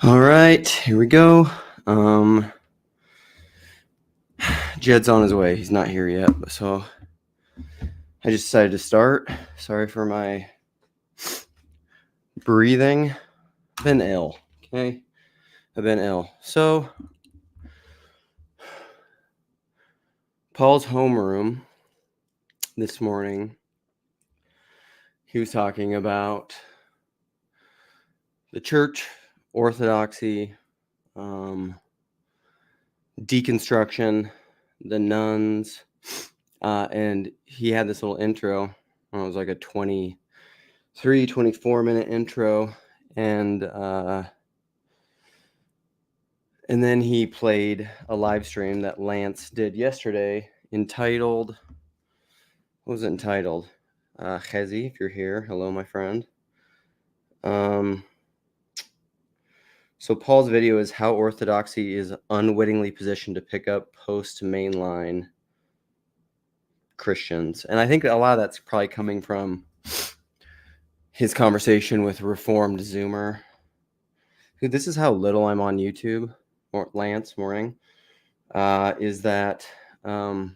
All right, here we go. Jed's on his way. He's not here yet, so I just decided to start. Sorry for my breathing. I've been ill, okay? I've been ill. So, Paul's homeroom this morning, he was talking about the church, orthodoxy, deconstruction, the nuns, and he had this little intro. It was like a 24-minute intro, and then he played a live stream that Lance did yesterday entitled, what was it entitled? Chezi, if you're here, hello, my friend. So Paul's video is how orthodoxy is unwittingly positioned to pick up post-mainline Christians. And I think a lot of that's probably coming from his conversation with Reformed Zoomer. Dude, this is how little I'm on YouTube, or Lance Morning, is that I'd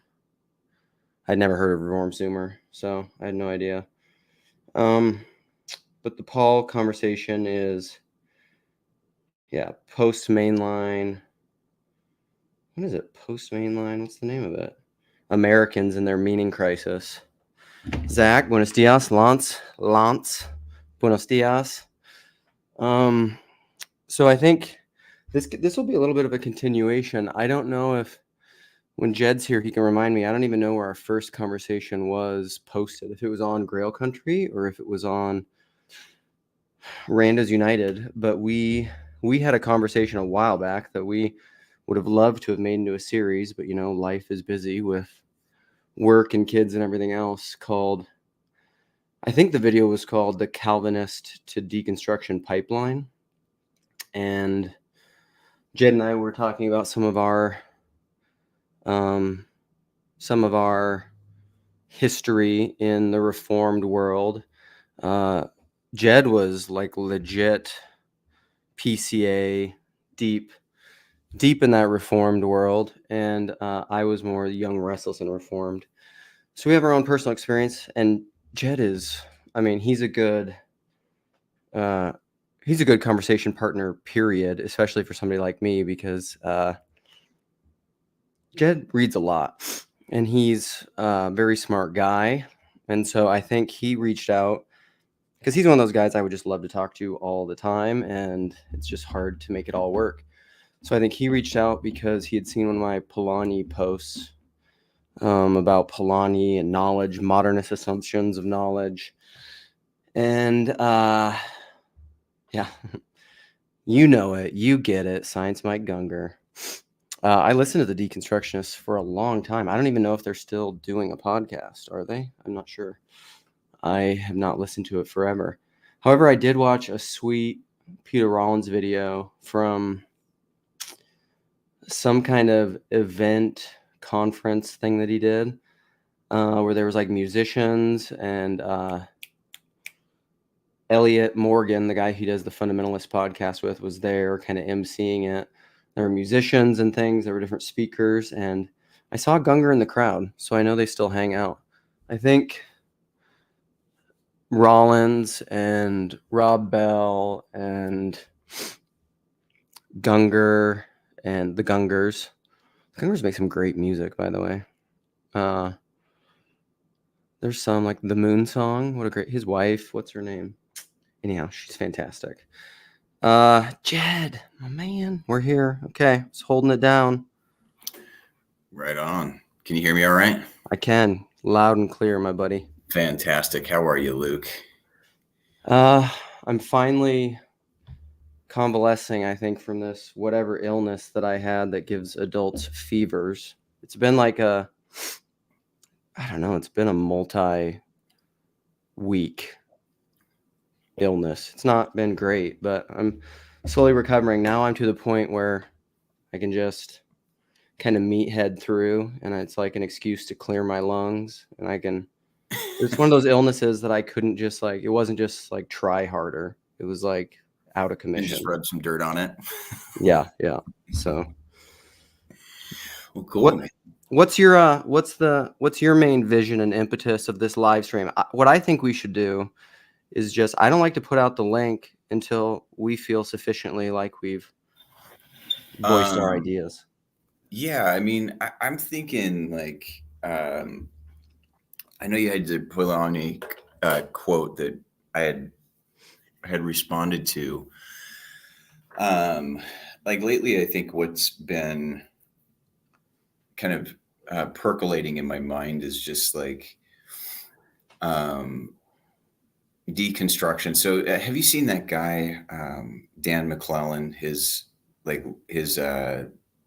never heard of Reformed Zoomer, so I had no idea. But the Paul conversation is, post-mainline. What is it? Post-mainline? What's the name of it? Americans and their meaning crisis. Zach, buenos dias. Lance, buenos dias. So I think this will be a little bit of a continuation. I don't know if when Jed's here, he can remind me. I don't even know where our first conversation was posted. If it was on Grail Country or if it was on Randas United. But we had a conversation a while back that we would have loved to have made into a series. But, life is busy with work and kids and everything else called, I think the video was called The Calvinist to Deconstruction Pipeline. And Jed and I were talking about some of our history in the Reformed world. Jed was like legit PCA, deep in that Reformed world, and I was more young, restless, and Reformed. So we have our own personal experience, and Jed is, he's a good conversation partner, period, especially for somebody like me, because Jed reads a lot, and he's a very smart guy. And so I think he reached out because he's one of those guys I would just love to talk to all the time, and it's just hard to make it all work. So I think he reached out because he had seen one of my Polanyi posts about Polanyi and knowledge, modernist assumptions of knowledge. And you know it, you get it, Science Mike Gunger. I listened to the Deconstructionists for a long time. I don't even know if they're still doing a podcast. Are they? I'm not sure. I have not listened to it forever. However, I did watch a sweet Peter Rollins video from some kind of event conference thing that he did, where there was like musicians and Elliot Morgan, the guy he does the Fundamentalist podcast with, was there kind of emceeing it. There were musicians and things. There were different speakers, and I saw Gunger in the crowd, so I know they still hang out. I think Rollins and Rob Bell and Gunger and the Gungers. Gungers make some great music, by the way. There's some like the Moon Song. His wife, what's her name? Anyhow, she's fantastic. Jed, my man, we're here. Okay, it's holding it down. Right on. Can you hear me all right? I can. Loud and clear, my buddy. Fantastic. How are you, Luke? I'm finally convalescing, I think, from this whatever illness that I had that gives adults fevers. It's been like it's been a multi-week illness. It's not been great, but I'm slowly recovering. Now I'm to the point where I can just kind of meathead through, and it's like an excuse to clear my lungs, and I can. It's one of those illnesses that I couldn't just it wasn't just like try harder. It was like out of And commission. just rub some dirt on it. Yeah. So Well, cool. what's your main vision and impetus of this live stream? What I think we should do is just, I don't like to put out the link until we feel sufficiently like we've voiced our ideas. Yeah, I mean, I'm thinking like, I know you had the Polanyi quote that I had responded to. Like lately, I think what's been kind of percolating in my mind is just like deconstruction. So, have you seen that guy, Dan McClellan? His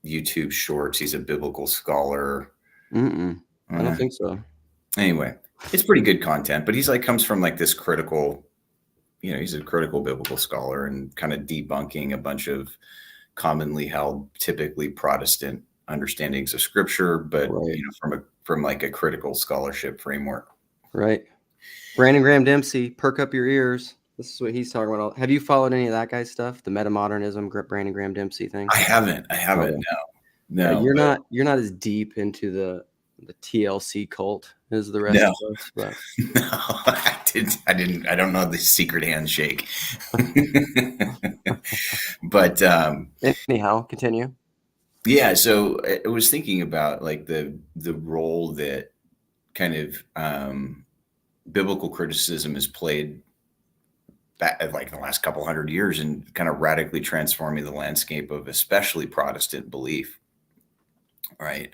YouTube shorts. He's a biblical scholar. I don't think so. Anyway, it's pretty good content, but he's like comes from like this critical, he's a critical biblical scholar and kind of debunking a bunch of commonly held, typically Protestant understandings of scripture, but Right. From like a critical scholarship framework. Right. Brandon Graham Dempsey, perk up your ears. This is what he's talking about. Have you followed any of that guy's stuff? The metamodernism, Brandon Graham Dempsey thing? I haven't. Okay. No. Yeah, you're not as deep into the TLC cult as the rest of us, but no, I don't know the secret handshake. But anyhow, continue. Yeah, so I was thinking about like the role that kind of biblical criticism has played back like the last couple hundred years in kind of radically transforming the landscape of especially Protestant belief, right?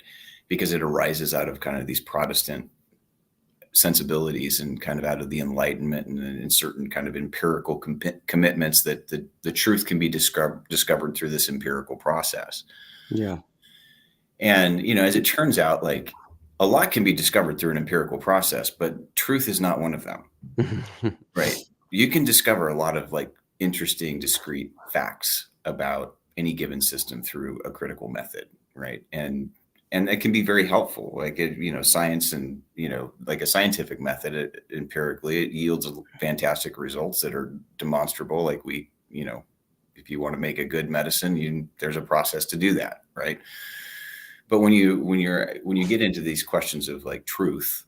Because it arises out of kind of these Protestant sensibilities and kind of out of the Enlightenment and certain kind of empirical commitments that the truth can be discovered through this empirical process. Yeah. And, as it turns out, like a lot can be discovered through an empirical process, but truth is not one of them, right? You can discover a lot of like interesting, discrete facts about any given system through a critical method, right? And it can be very helpful, like science and like a scientific method. Empirically, it yields fantastic results that are demonstrable. Like if you want to make a good medicine, there's a process to do that, right? But when you get into these questions of like truth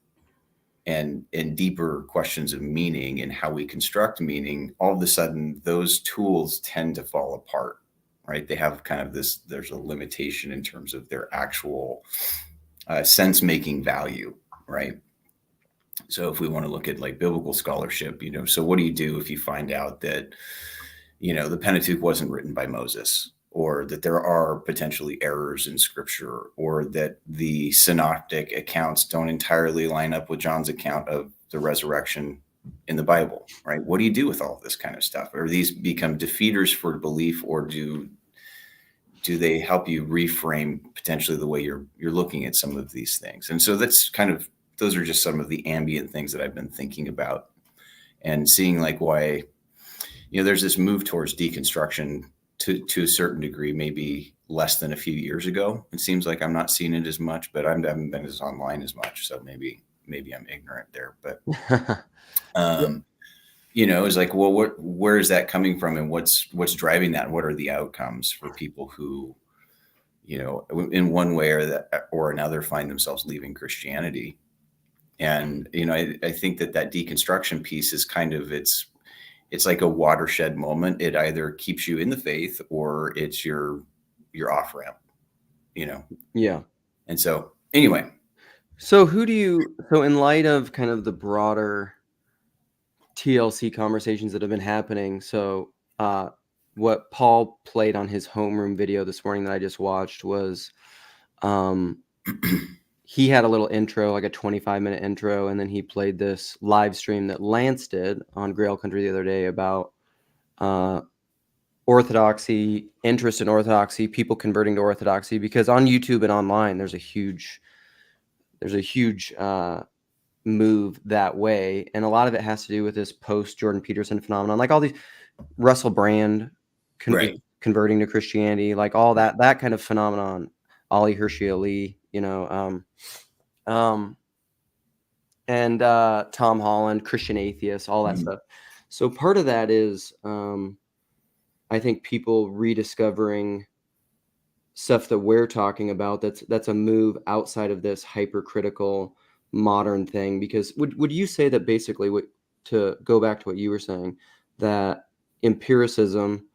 and deeper questions of meaning and how we construct meaning, all of a sudden those tools tend to fall apart, right? They have kind of there's a limitation in terms of their actual sense-making value, right? So if we want to look at like biblical scholarship, so what do you do if you find out that, the Pentateuch wasn't written by Moses, or that there are potentially errors in scripture, or that the synoptic accounts don't entirely line up with John's account of the resurrection in the Bible, right? What do you do with all of this kind of stuff? Or these become defeaters for belief, or do they help you reframe potentially the way you're looking at some of these things? And so those are just some of the ambient things that I've been thinking about and seeing like why, there's this move towards deconstruction to a certain degree, maybe less than a few years ago. It seems like I'm not seeing it as much, but I haven't been as online as much. So maybe I'm ignorant there, but, it's like, well, where is that coming from, and what's driving that? What are the outcomes for people who, in one way or another find themselves leaving Christianity? And, I think that deconstruction piece is kind of, it's like a watershed moment. It either keeps you in the faith or it's your off ramp, Yeah. And so anyway. So in light of kind of the broader TLC conversations that have been happening, so what Paul played on his homeroom video this morning that I just watched was he had a little intro, like a 25-minute intro, and then he played this live stream that Lance did on Grail Country the other day about orthodoxy, interest in orthodoxy, people converting to orthodoxy, because on YouTube and online there's a huge move that way, and a lot of it has to do with this post Jordan Peterson phenomenon, like all these Russell Brand converting to Christianity, like all that kind of phenomenon, Ali Hershey Ali, and Tom Holland, Christian atheists, all that stuff. So part of that is I think people rediscovering stuff that we're talking about, that's a move outside of this hypercritical modern thing. Because would you say that basically, to go back to what you were saying, that empiricism,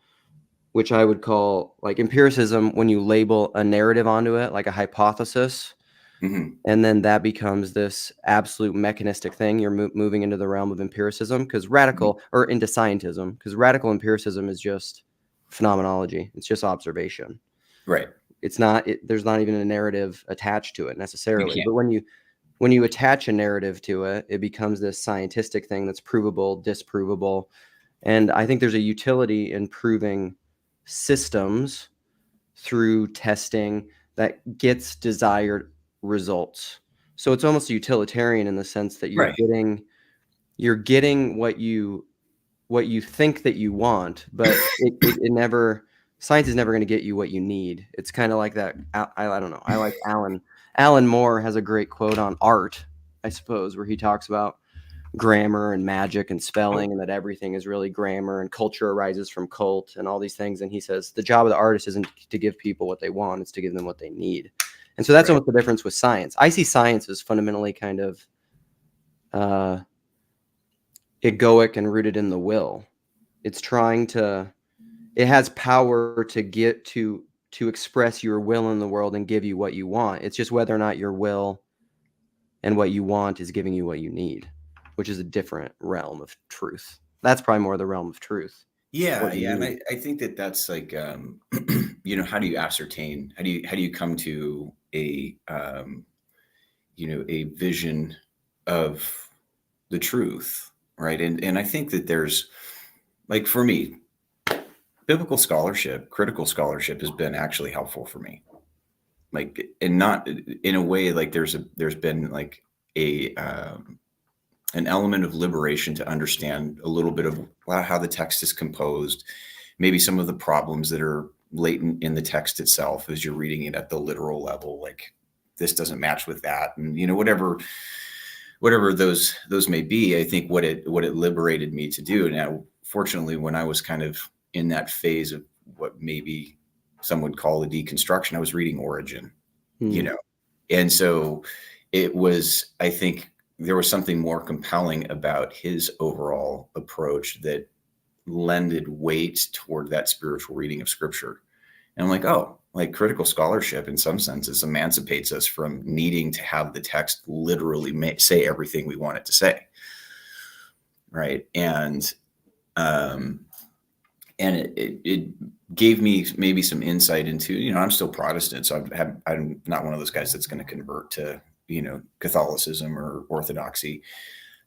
which I would call like empiricism, when you label a narrative onto it, like a hypothesis, and then that becomes this absolute mechanistic thing, you're moving into the realm of empiricism, because or into scientism, because radical empiricism is just phenomenology. It's just observation. Right. It's not, there's not even a narrative attached to it necessarily. You But when you attach a narrative to it, it becomes this scientific thing that's provable, disprovable. And I think there's a utility in proving systems through testing that gets desired results. So it's almost utilitarian in the sense that you're getting what you think that you want, but it never, science is never going to get you what you need. It's kind of like that. I don't know. I like Alan Moore has a great quote on art, I suppose, where he talks about grammar and magic and spelling, and that everything is really grammar, and culture arises from cult and all these things. And he says the job of the artist isn't to give people what they want, it's to give them what they need. And so that's almost the difference with science. I see science as fundamentally kind of egoic and rooted in the will. It's trying to, it has power to get to express your will in the world and give you what you want. It's just whether or not your will and what you want is giving you what you need, which is a different realm of truth. That's probably more the realm of truth. Yeah. And I think that that's like, you know, how do you ascertain, how do you come to a, you know, a vision of the truth, right? And I think that there's, like, for me, biblical scholarship, critical scholarship has been actually helpful for me. Like, and not in a way, like there's been like a, an element of liberation to understand a little bit of how the text is composed, maybe some of the problems that are latent in the text itself as you're reading it at the literal level, like this doesn't match with that, and you know, whatever those may be. I think what it liberated me to do. Now, fortunately, when I was kind of in that phase of what maybe some would call a deconstruction, I was reading Origin, you know, and so it was, I think there was something more compelling about his overall approach that lended weight toward that spiritual reading of scripture. And I'm like, oh, like critical scholarship in some senses emancipates us from needing to have the text literally say everything we want it to say. Right. And it gave me maybe some insight into, you know, I'm still Protestant, so I'm not one of those guys that's going to convert to, you know, Catholicism or Orthodoxy,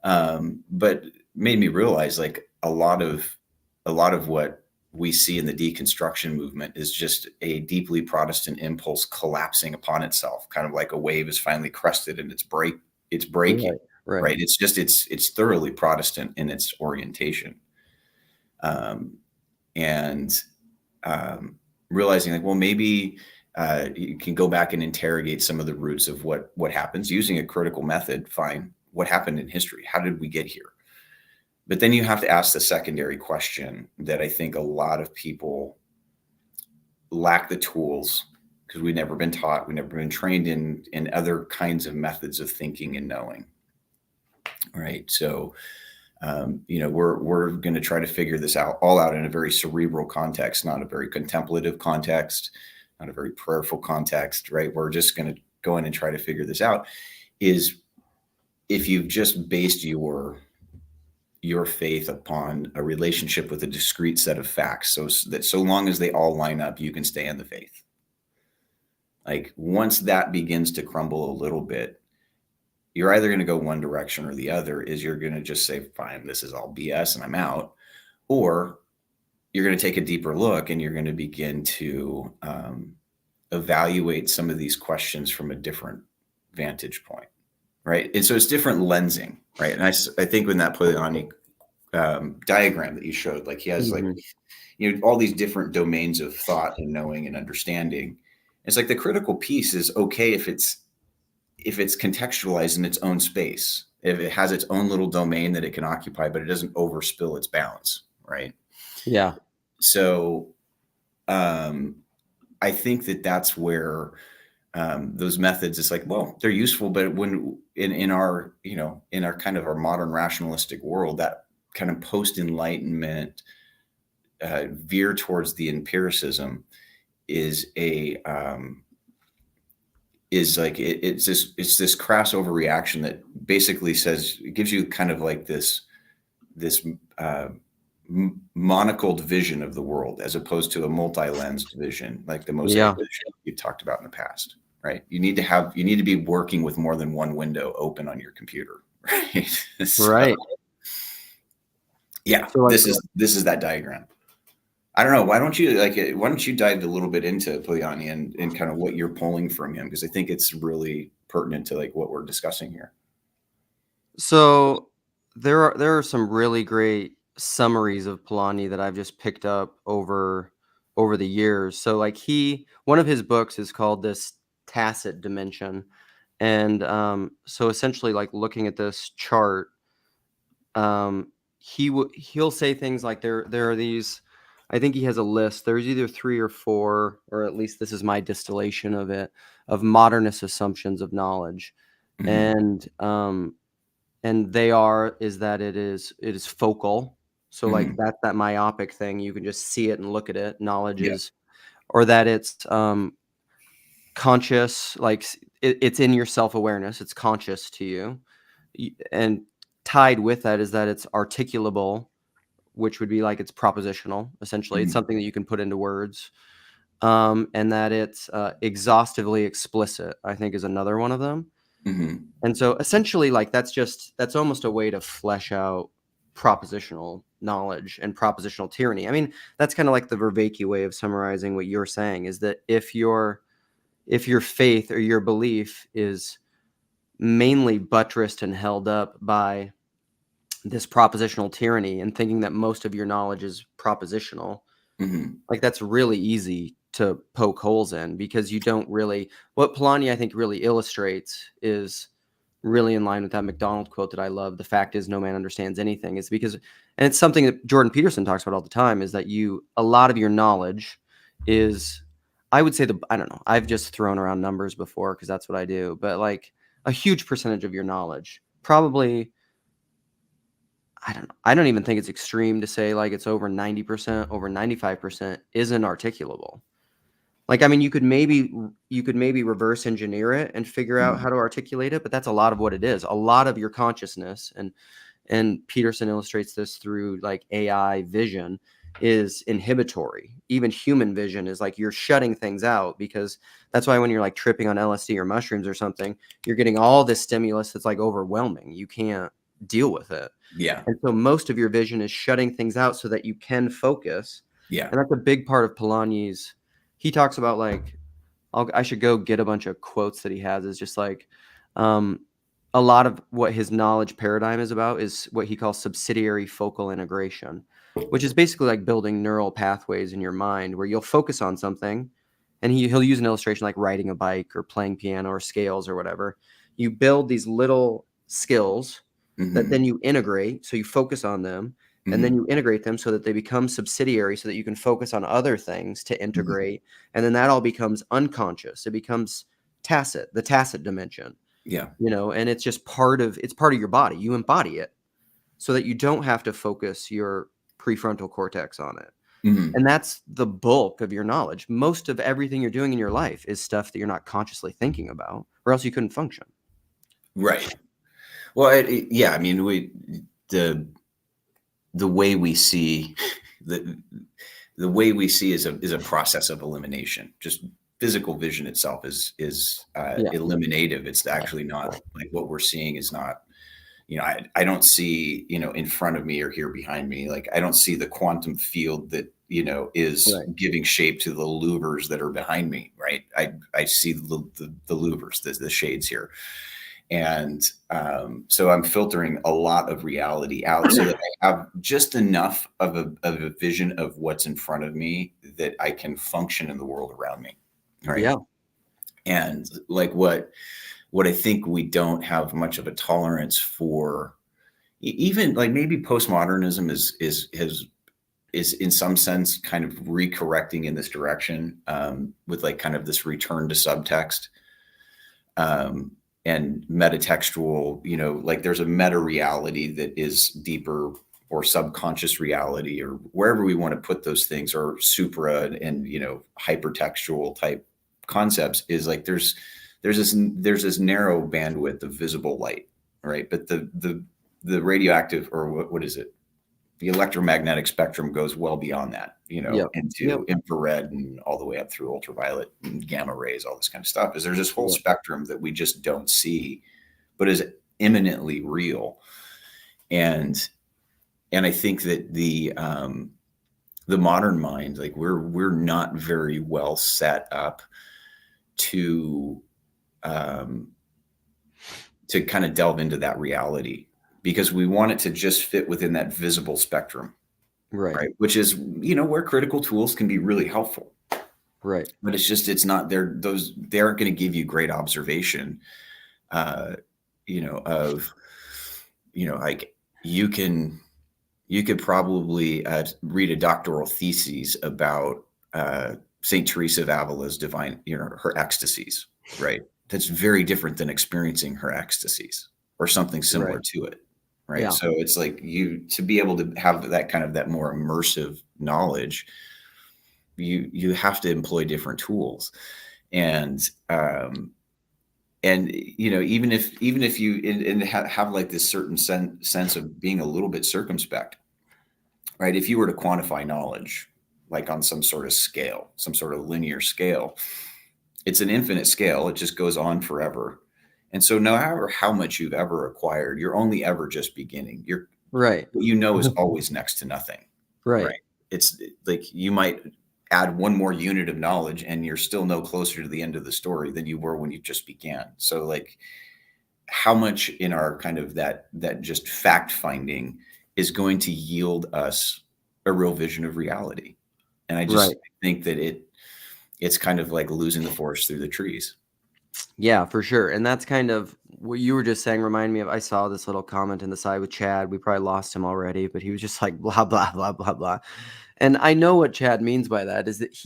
but made me realize like a lot of what we see in the deconstruction movement is just a deeply Protestant impulse collapsing upon itself, kind of like a wave is finally crested and it's breaking. Right. It's just, it's thoroughly Protestant in its orientation. Realizing like, well, maybe you can go back and interrogate some of the roots of what happens using a critical method. Fine. What happened in history? How did we get here? But then you have to ask the secondary question that I think a lot of people lack the tools, because we've never been taught, we've never been trained in other kinds of methods of thinking and knowing. Right. So, you know, we're going to try to figure this all out in a very cerebral context, not a very contemplative context, not a very prayerful context, right? We're just going to go in and try to figure this out. Is if you've just based your faith upon a relationship with a discrete set of facts, so that so long as they all line up, you can stay in the faith. Like once that begins to crumble a little bit, you're either going to go one direction or the other. Is you're going to just say, fine, this is all BS and I'm out. Or you're going to take a deeper look and you're going to begin to evaluate some of these questions from a different vantage point. Right. And so it's different lensing. Right. And I think when that Polanyi diagram that you showed, like he has like, you know, all these different domains of thought and knowing and understanding. It's like the critical piece is okay if it's contextualized in its own space, if it has its own little domain that it can occupy, but it doesn't overspill its bounds. Right. Yeah. So I think that that's where those methods, it's like, well, they're useful, but when in our, you know, in our kind of our modern rationalistic world, that kind of post-enlightenment veer towards the empiricism is it's this crass overreaction that basically says, it gives you kind of like this monocled vision of the world, as opposed to a multi-lensed vision, like the mosaic vision you've talked about in the past, right? You need to be working with more than one window open on your computer, right? Right. Yeah. So like, this is that diagram. I don't know. Why don't you dive a little bit into Polanyi and kind of what you're pulling from him? Because I think it's really pertinent to like what we're discussing here. So there are some really great summaries of Polanyi that I've just picked up over the years. So like one of his books is called this Tacit Dimension. And so essentially, like looking at this chart, he'll say things like there are these, I think he has a list. There's either 3 or 4, or at least this is my distillation of it, of modernist assumptions of knowledge. Mm-hmm. And is that it is focal. So like that's that myopic thing. You can just see it and look at it. Knowledge is, or that it's conscious, like it's in your self-awareness. It's conscious to you. And tied with that is that it's articulable, which would be like it's propositional. Essentially, it's something that you can put into words. And that it's exhaustively explicit, I think, is another one of them. Mm-hmm. And so essentially, like that's almost a way to flesh out propositional knowledge and propositional tyranny. I mean, that's kind of like the Vervaeke way of summarizing what you're saying, is that if your faith or your belief is mainly buttressed and held up by this propositional tyranny and thinking that most of your knowledge is propositional, like that's really easy to poke holes in, because you don't really, what Polanyi I think really illustrates is really in line with that McDonald quote that I love. The fact is no man understands anything. It's because, and it's something that Jordan Peterson talks about all the time, is that a lot of your knowledge is, I would say I don't know, I've just thrown around numbers before because that's what I do, but like a huge percentage of your knowledge, probably, I don't even think it's extreme to say like it's over 90%, over 95% isn't articulable. Like, I mean, you could maybe reverse engineer it and figure out how to articulate it, but that's a lot of what it is. A lot of your consciousness, and Peterson illustrates this through like AI vision, is inhibitory. Even human vision is like you're shutting things out, because that's why when you're like tripping on LSD or mushrooms or something, you're getting all this stimulus that's like overwhelming. You can't deal with it. Yeah. And so most of your vision is shutting things out so that you can focus. Yeah. And that's a big part of Polanyi's. He talks about like, I should go get a bunch of quotes that he has, is just like, a lot of what his knowledge paradigm is about is what he calls subsidiary focal integration, which is basically like building neural pathways in your mind where you'll focus on something. And he'll use an illustration like riding a bike or playing piano or scales or whatever. You build these little skills that then you integrate. So you focus on them, and then you integrate them so that they become subsidiary, so that you can focus on other things to integrate. And then that all becomes unconscious. It becomes tacit, the tacit dimension. Yeah. You know, and it's just part of your body. You embody it so that you don't have to focus your prefrontal cortex on it. And that's the bulk of your knowledge. Most of everything you're doing in your life is stuff that you're not consciously thinking about, or else you couldn't function. Right. Well, yeah. I mean, the way we see the way we see is a process of elimination. Just physical vision itself is eliminative. It's actually not like what we're seeing is not, you know, I don't see, you know, in front of me or here behind me. Like I don't see the quantum field that, you know, is giving shape to the louvers that are behind me. Right. I see the louvers, the shades here. And so I'm filtering a lot of reality out so that I have just enough of a vision of what's in front of me that I can function in the world around me. Right. Yeah. And like what I think we don't have much of a tolerance for, even like maybe postmodernism has is in some sense kind of recorrecting in this direction, with like kind of this return to subtext, and metatextual, like there's a meta reality that is deeper, or subconscious reality, or wherever we want to put those things, or supra and, hypertextual type concepts, is like there's this narrow bandwidth of visible light, right? But the radioactive, or what is it? The electromagnetic spectrum goes well beyond that, Yep. into Yep. infrared and all the way up through ultraviolet and gamma rays, all this kind of stuff. Is there's this whole Yep. spectrum that we just don't see, but is imminently real. And I think that the modern mind, like we're not very well set up to kind of delve into that reality, because we want it to just fit within that visible spectrum, Right. Which is, where critical tools can be really helpful. Right. But it's not there. They aren't going to give you great observation, like you could probably read a doctoral thesis about Saint Teresa of Avila's divine, her ecstasies, right? That's very different than experiencing her ecstasies or something similar Right. to it, right? Yeah. So it's like to be able to have that more immersive knowledge, you have to employ different tools, and even if you have like this certain sense of being a little bit circumspect, right? If you were to quantify knowledge, like on some sort of scale, some sort of linear scale, it's an infinite scale. It just goes on forever. And so no matter how much you've ever acquired, you're only ever just beginning. Right. What is always next to nothing. Right. It's like you might add one more unit of knowledge and you're still no closer to the end of the story than you were when you just began. So like how much in our kind of that just fact finding is going to yield us a real vision of reality. And I just think that it's kind of like losing the forest through the trees. Yeah, for sure. And that's kind of what you were just saying. Remind me of, I saw this little comment in the side with Chad. We probably lost him already, but he was just like, blah, blah, blah, blah, blah. And I know what Chad means by that is that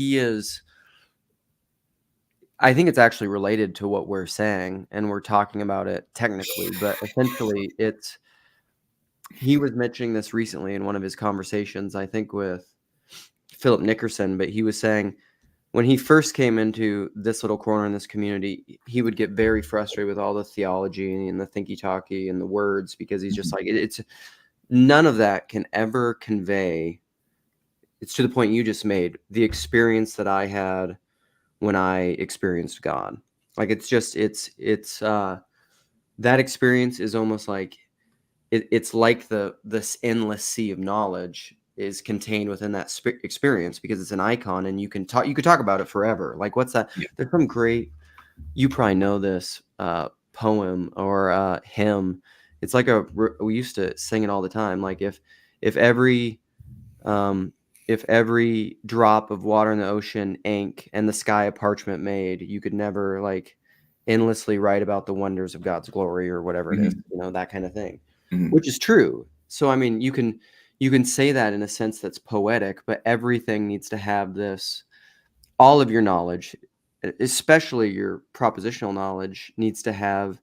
I think it's actually related to what we're saying, and we're talking about it technically, but essentially he was mentioning this recently in one of his conversations, I think with Philip Nickerson, but he was saying when he first came into this little corner in this community, he would get very frustrated with all the theology and the thinky-talky and the words, because he's just like, it's none of that can ever convey. It's to the point you just made, the experience that I had when I experienced God. Like it's that experience is almost like it's like this endless sea of knowledge is contained within that experience, because it's an icon and you could talk about it forever. Like what's that? Yeah. There's some great, you probably know this poem or hymn. It's like we used to sing it all the time. Like if every drop of water in the ocean ink and the sky a parchment made, you could never like endlessly write about the wonders of God's glory or whatever it is, that kind of thing, which is true. So, I mean, you can say that in a sense that's poetic, but everything needs to have this, all of your knowledge, especially your propositional knowledge, needs to have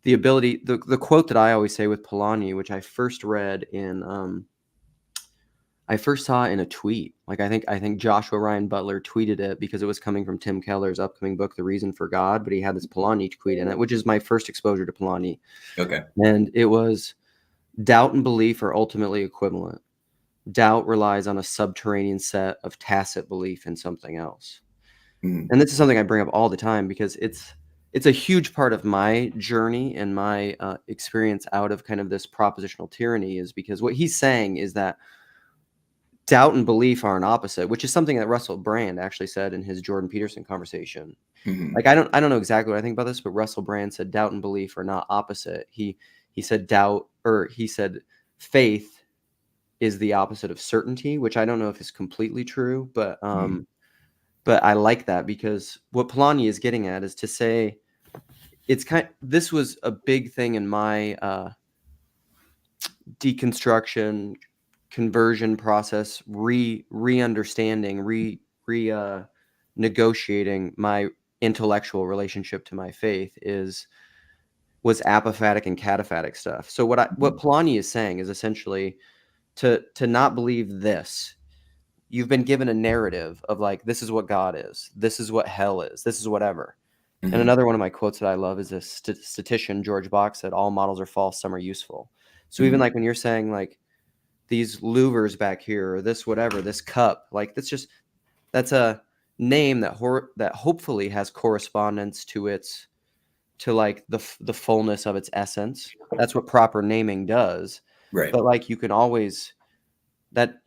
the ability, the quote that I always say with Polanyi, which I first read I first saw it in a tweet. Like I think Joshua Ryan Butler tweeted it because it was coming from Tim Keller's upcoming book, The Reason for God, but he had this Polanyi tweet in it, which is my first exposure to Polanyi. Okay. And it was, doubt and belief are ultimately equivalent. Doubt relies on a subterranean set of tacit belief in something else. And this is something I bring up all the time because it's a huge part of my journey and my experience out of kind of this propositional tyranny, is because what he's saying is that doubt and belief are an opposite, which is something that Russell Brand actually said in his Jordan Peterson conversation. Like I don't know exactly what I think about this, but Russell Brand said doubt and belief are not opposite. He said he said faith is the opposite of certainty, which I don't know if is completely true, but I like that, because what Polanyi is getting at is to say this was a big thing in my deconstruction conversion process, re-understanding, negotiating my intellectual relationship to my faith was apophatic and cataphatic stuff. So what Polanyi is saying is essentially to not believe this. You've been given a narrative of like, this is what God is, this is what hell is, this is whatever. And another one of my quotes that I love is a statistician, George Bach, said, all models are false, some are useful. So even like when you're saying like these louvers back here, or this whatever, this cup, like that's a name that that hopefully has correspondence to like the fullness of its essence. That's what proper naming does. Right. But like you can always that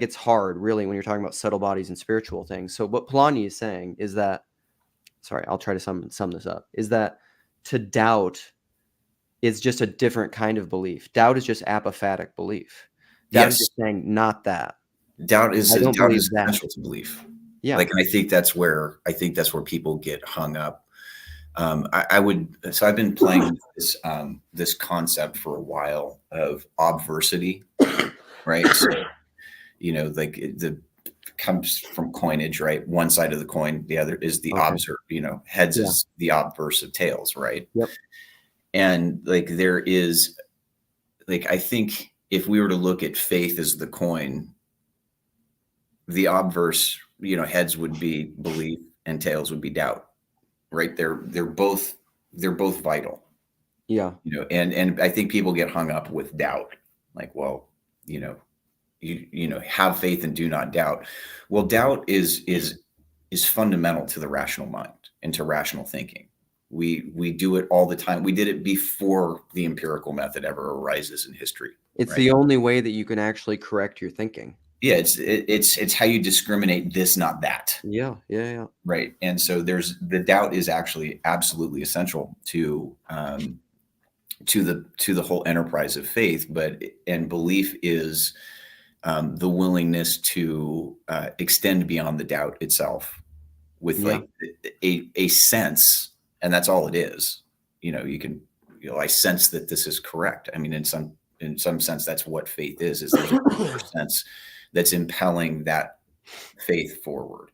gets hard really when you're talking about subtle bodies and spiritual things. So what Polanyi is saying is that, sorry, I'll try to sum this up, is that to doubt is just a different kind of belief. Doubt is just apophatic belief. Doubt is just saying not that. Doubt is that. essential to belief. Yeah. Like, and I think that's where people get hung up. So I've been playing this concept for a while of obversity, right? So, like the comes from coinage, right? One side of the coin, the other is the obverse, heads is the obverse of tails, right? Yep. And like there is, like, I think if we were to look at faith as the coin, the obverse, heads would be belief and tails would be doubt, right? They're both vital. Yeah. And I think people get hung up with doubt, like, well, you have faith and do not doubt. Well, doubt is fundamental to the rational mind and to rational thinking. We do it all the time. We did it before the empirical method ever arises in history. It's the only way that you can actually correct your thinking. Yeah, it's how you discriminate this, not that. Yeah. Right. And so the doubt is actually absolutely essential to the whole enterprise of faith, and belief is the willingness to extend beyond the doubt itself with like a sense, and that's all it is. You can, I sense that this is correct. I mean, in some sense, that's what faith is there's a sense that's impelling that faith forward.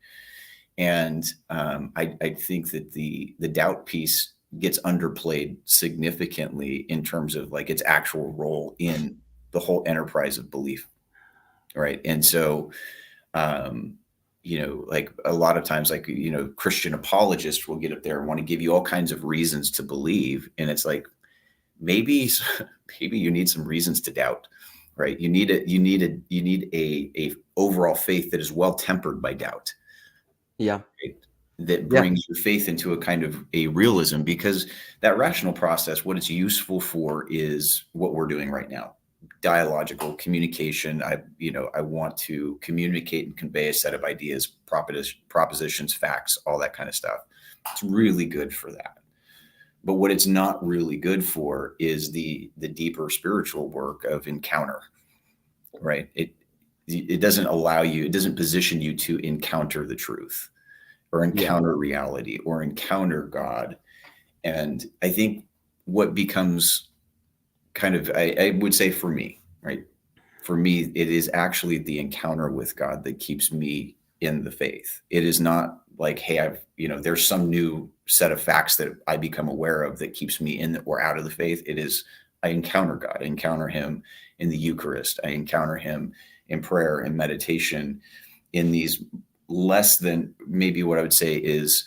And I think that the doubt piece gets underplayed significantly in terms of like its actual role in the whole enterprise of belief. Right. And so, like a lot of times, like, Christian apologists will get up there and want to give you all kinds of reasons to believe. And it's like, maybe you need some reasons to doubt, right? You need a overall faith that is well tempered by doubt. Yeah. Right? That brings your faith into a kind of a realism, because that rational process, what it's useful for is what we're doing right now. Dialogical communication. I want to communicate and convey a set of ideas, propositions, facts, all that kind of stuff. It's really good for that. But what it's not really good for is the deeper spiritual work of encounter, right? It doesn't allow you, it doesn't position you to encounter the truth or encounter reality or encounter God. And I think what becomes kind of, I would say for me, right? For me, it is actually the encounter with God that keeps me in the faith. It is not like, hey, there's some new set of facts that I become aware of that keeps me in or out of the faith. It is, I encounter God, I encounter him in the Eucharist. I encounter him in prayer and meditation, in these less than maybe what I would say is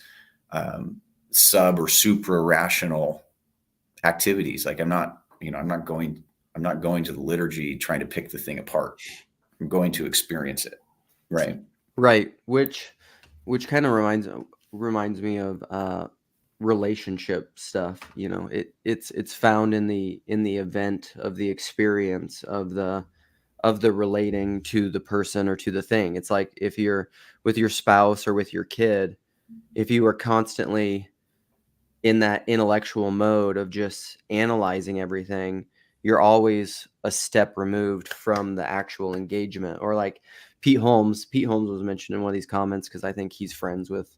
sub or supra rational activities. Like I'm not going to the liturgy trying to pick the thing apart. I'm going to experience it. Right. Which kind of reminds me of relationship stuff. It's found in the event of the experience of the relating to the person or to the thing. It's like if you're with your spouse or with your kid, if you are constantly in that intellectual mode of just analyzing everything, you're always a step removed from the actual engagement. Or like Pete Holmes was mentioned in one of these comments, because I think he's friends with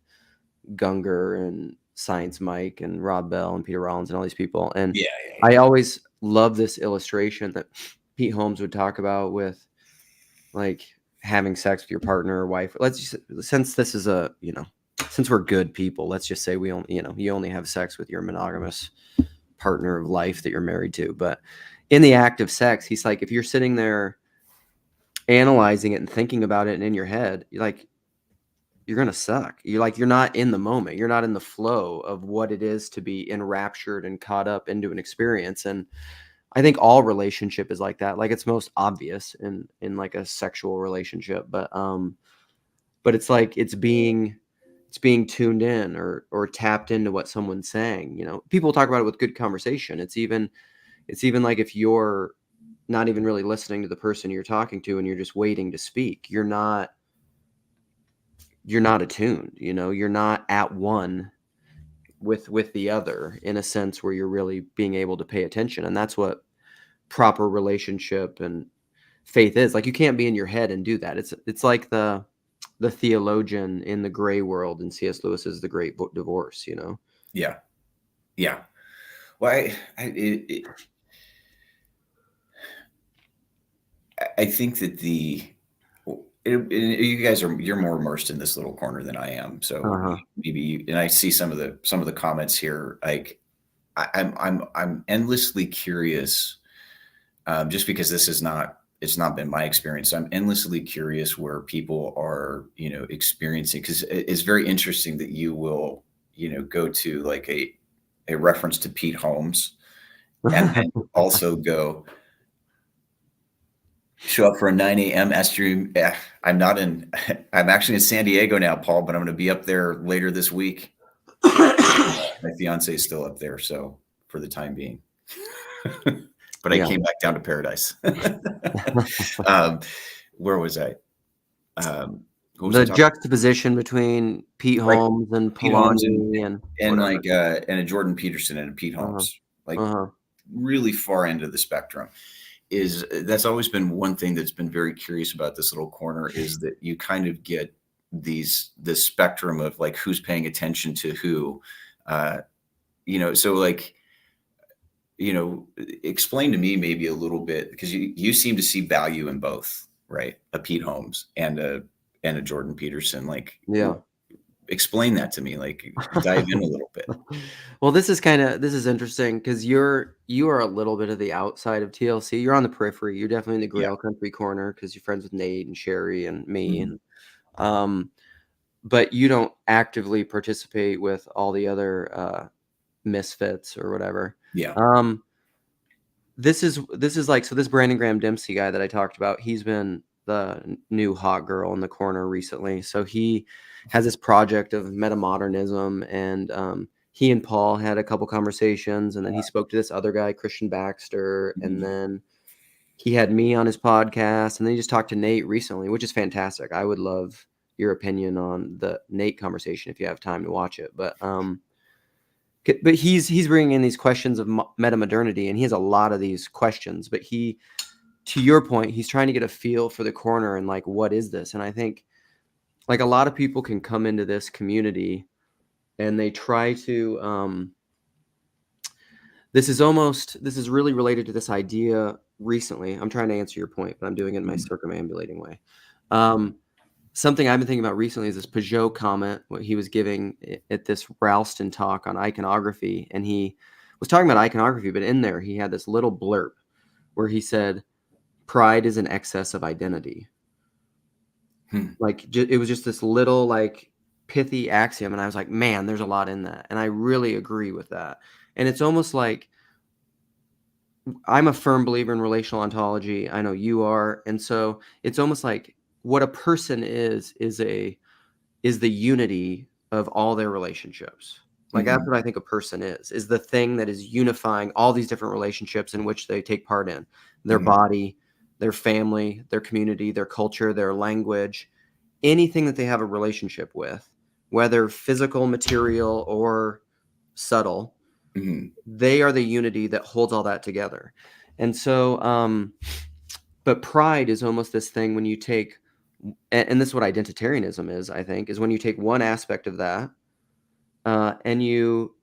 Gungor and Science Mike and Rob Bell and Peter Rollins and all these people. And I always love this illustration that Pete Holmes would talk about with like having sex with your partner or wife. Since this is since we're good people, let's just say we only, you only have sex with your monogamous partner of life that you're married to. But in the act of sex, he's like, if you're sitting there analyzing it and thinking about it and in your head, you're going to suck. You're not in the moment. You're not in the flow of what it is to be enraptured and caught up into an experience. And I think all relationship is like that. Like, it's most obvious in like a sexual relationship, but it's like it's being tuned in or tapped into what someone's saying. People talk about it with good conversation. It's even like if you're not even really listening to the person you're talking to and you're just waiting to speak, you're not attuned. You're not at one with the other in a sense where you're really being able to pay attention. And that's what proper relationship and faith is. Like, you can't be in your head and do that. It's like the theologian in The Gray World in C.S. Lewis's The Great Divorce. Yeah. Well, I think that you guys you're more immersed in this little corner than I am. So maybe, and I see some of the comments here. Like, I'm endlessly curious, just because it's not been my experience. I'm endlessly curious where people are, experiencing, because it's very interesting that you will, go to like a reference to Pete Holmes, and then also show up for a 9 a.m. stream. I'm actually in San Diego now, Paul, but I'm going to be up there later this week. My fiance is still up there, so for the time being. But I came back down to paradise. Where was I? The juxtaposition between Pete Holmes and Polanyi and a Jordan Peterson and a Pete Holmes, really far end of the spectrum. That's always been one thing that's been very curious about this little corner, is that you kind of get this spectrum of like who's paying attention to who, so like, explain to me maybe a little bit, because you seem to see value in both, right? A Pete Holmes and a Jordan Peterson. Like, explain that to me, like dive in a little bit. Well, this is interesting, because you are a little bit of the outside of TLC. You're on the periphery. You're definitely in the Grail Country corner, because you're friends with Nate and Sherry and me. And but you don't actively participate with all the other misfits or whatever. This is like, so this Brandon Graham Dempsey guy that I talked about, he's been the new hot girl in the corner recently. So he has this project of metamodernism, and he and Paul had a couple conversations, and then he spoke to this other guy, Christian Baxter, and then he had me on his podcast, and then he just talked to Nate recently, which is fantastic. I would love your opinion on the Nate conversation if you have time to watch it. But he's bringing in these questions of metamodernity, and he has a lot of these questions, but to your point, he's trying to get a feel for the corner and like, what is this? And I think like a lot of people can come into this community and they try to, this is really related to this idea recently. I'm trying to answer your point, but I'm doing it in my circumambulating way. Something I've been thinking about recently is this Peugeot comment, what he was giving at this Ralston talk on iconography. And he was talking about iconography, but in there he had this little blurb where he said, pride is an excess of identity. Like, it was just this little like pithy axiom. And I was like, man, there's a lot in that. And I really agree with that. And it's almost like, I'm a firm believer in relational ontology. I know you are. And so it's almost like what a person is the unity of all their relationships. Like, that's what I think a person is the thing that is unifying all these different relationships in which they take part in. Their body, their family, their community, their culture, their language, anything that they have a relationship with, whether physical, material, or subtle, they are the unity that holds all that together. And so, but pride is almost this thing when you take, and this is what identitarianism is, I think, is when you take one aspect of that, and you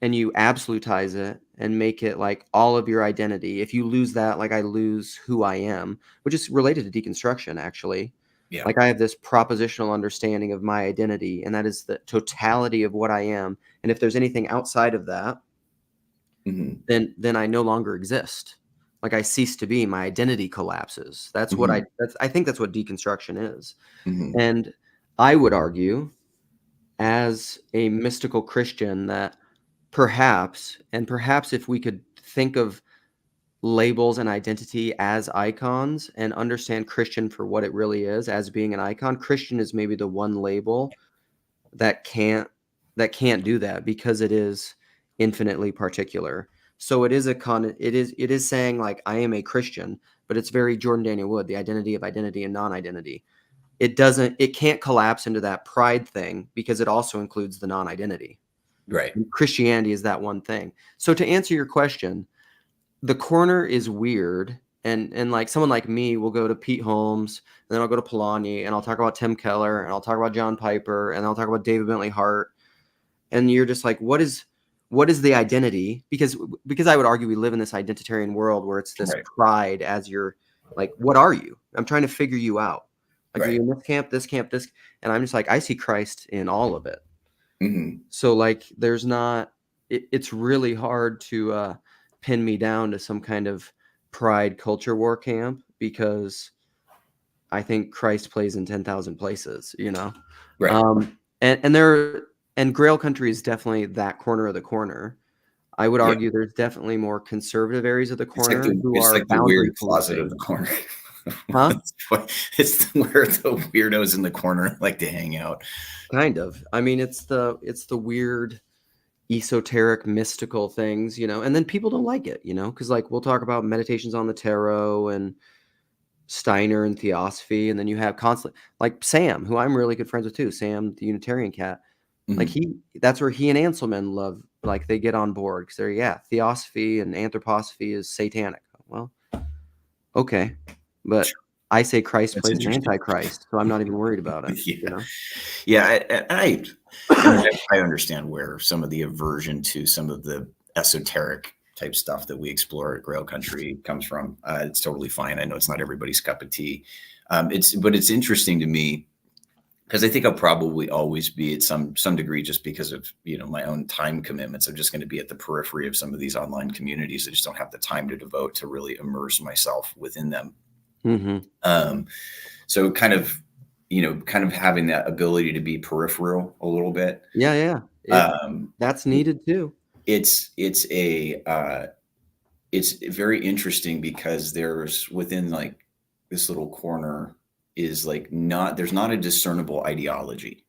and you absolutize it and make it like all of your identity, if you lose that, like I lose who I am, which is related to deconstruction, actually. Yeah. Like I have this propositional understanding of my identity, and that is the totality of what I am. And if there's anything outside of that, then I no longer exist. Like I cease to be. My identity collapses. That's what I think that's what deconstruction is. And I would argue, as a mystical Christian, that perhaps if we could think of labels and identity as icons and understand Christian for what it really is, as being an icon, Christian is maybe the one label that can't do that, because it is infinitely particular. So it is it is saying like I am a Christian, but it's very Jordan Daniel Wood, the identity of identity and non-identity. It can't collapse into that pride thing, because it also includes the non-identity. Right. And Christianity is that one thing. So to answer your question, the corner is weird. And like someone like me will go to Pete Holmes, and then I'll go to Polanyi, and I'll talk about Tim Keller, and I'll talk about John Piper, and I'll talk about David Bentley Hart. And you're just like, what is the identity? Because I would argue we live in this identitarian world where it's this pride as your, like, what are you? I'm trying to figure you out. Like, are you in this camp, this camp, this? And I'm just like, I see Christ in all of it. So like, there's not, it's really hard to pin me down to some kind of pride culture war camp, because I think Christ plays in 10,000 places, you know? And Grail country is definitely that corner of the corner. I would argue there's definitely more conservative areas of the corner it's like the weird closet of the corner. Huh? It's where the weirdos in the corner like to hang out. Kind of. I mean, it's the weird, esoteric, mystical things, you know, and then people don't like it, you know, because like we'll talk about meditations on the tarot and Steiner and theosophy, and then you have constantly like Sam, who I'm really good friends with too, Sam, the Unitarian cat. Like that's where he and Anselman love, like they get on board, because they're theosophy and anthroposophy is satanic. Well, okay, but I say Christ plays an antichrist, so I'm not even worried about it. You know? I understand where some of the aversion to some of the esoteric type stuff that we explore at Grail Country comes from. It's totally fine. I know it's not everybody's cup of tea. But it's interesting to me, because I think I'll probably always be at some degree, just because of, you know, my own time commitments. I'm just going to be at the periphery of some of these online communities. I just don't have the time to devote to really immerse myself within them. So kind of having that ability to be peripheral a little bit. That's needed too. It's very interesting, because there's within like this little corner is like there's not a discernible ideology,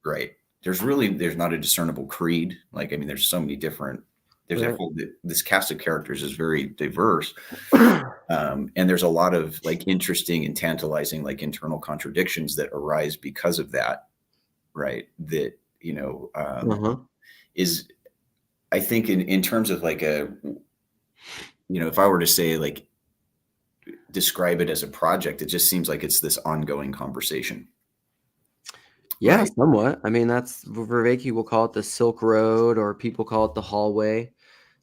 right? There's not a discernible creed. Like, I mean, there's so many different, this cast of characters is very diverse. And there's a lot of like interesting and tantalizing, like internal contradictions that arise because of that. Right. That, you know, is, I think in terms of like if I were to say, like, describe it as a project, it just seems like it's this ongoing conversation. Somewhat. I mean, that's, Vervaeke will call it the Silk Road, or people call it the hallway.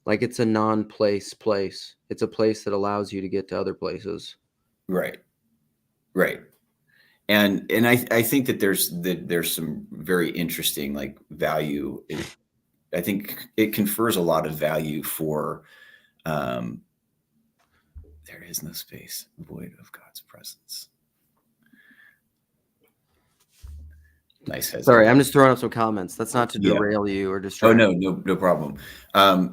Like, it's a non-place place. It's a place that allows you to get to other places. Right. And I think that there's some very interesting like value. I think it confers a lot of value for there is no space void of God's presence. Nice. Sorry, I'm just throwing up some comments. That's not to derail you or distract. Oh, no problem.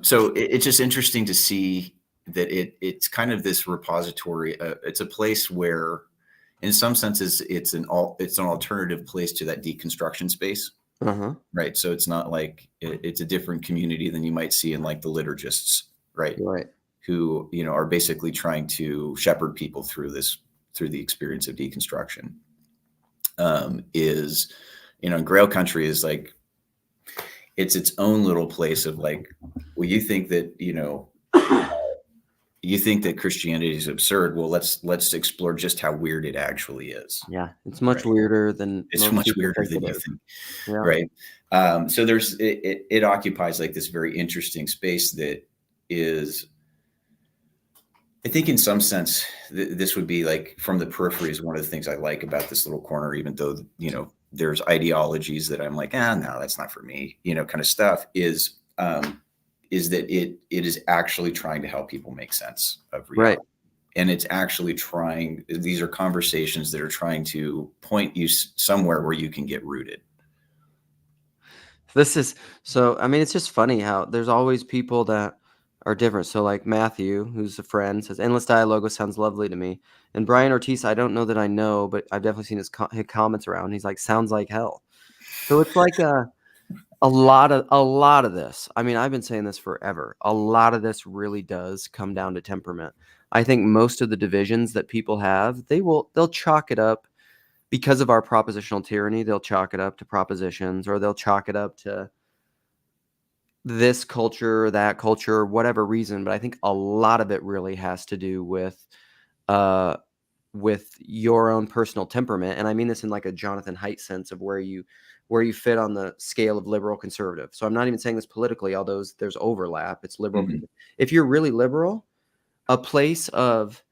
So it's just interesting to see that it's kind of this repository. It's a place where, in some senses, it's an alternative place to that deconstruction space. Right. So it's not like it's a different community than you might see in like the liturgists, right? Who, you know, are basically trying to shepherd people through the experience of deconstruction. Is, you know, Grail Country is like, it's its own little place of like, well, you think that, you know, you think that Christianity is absurd. Well, let's explore just how weird it actually is. Yeah, it's much Right. weirder than It's most much people weirder think than it you is. think. Yeah. Right. So it occupies like this very interesting space that is, I think in some sense, this would be like from the periphery is one of the things I like about this little corner, even though, there's ideologies that I'm like, no, that's not for me, kind of stuff is that it is actually trying to help people make sense of reality. Right. And it's actually these are conversations that are trying to point you somewhere where you can get rooted. It's just funny how there's always people that are different. So like Matthew, who's a friend, says endless dialogos sounds lovely to me. And Brian Ortiz, I don't know that I know, but I've definitely seen his comments around. He's like, sounds like hell. So it's like a lot of this. I mean, I've been saying this forever. A lot of this really does come down to temperament. I think most of the divisions that people have, they'll chalk it up because of our propositional tyranny. They'll chalk it up to propositions, or they'll chalk it up to this culture, that culture, whatever reason. But I think a lot of it really has to do uh, with your own personal temperament. And I mean this in like a Jonathan Haidt sense of where you fit on the scale of liberal conservative. So I'm not even saying this politically, although there's overlap. It's liberal. Mhm. If you're really liberal, a place of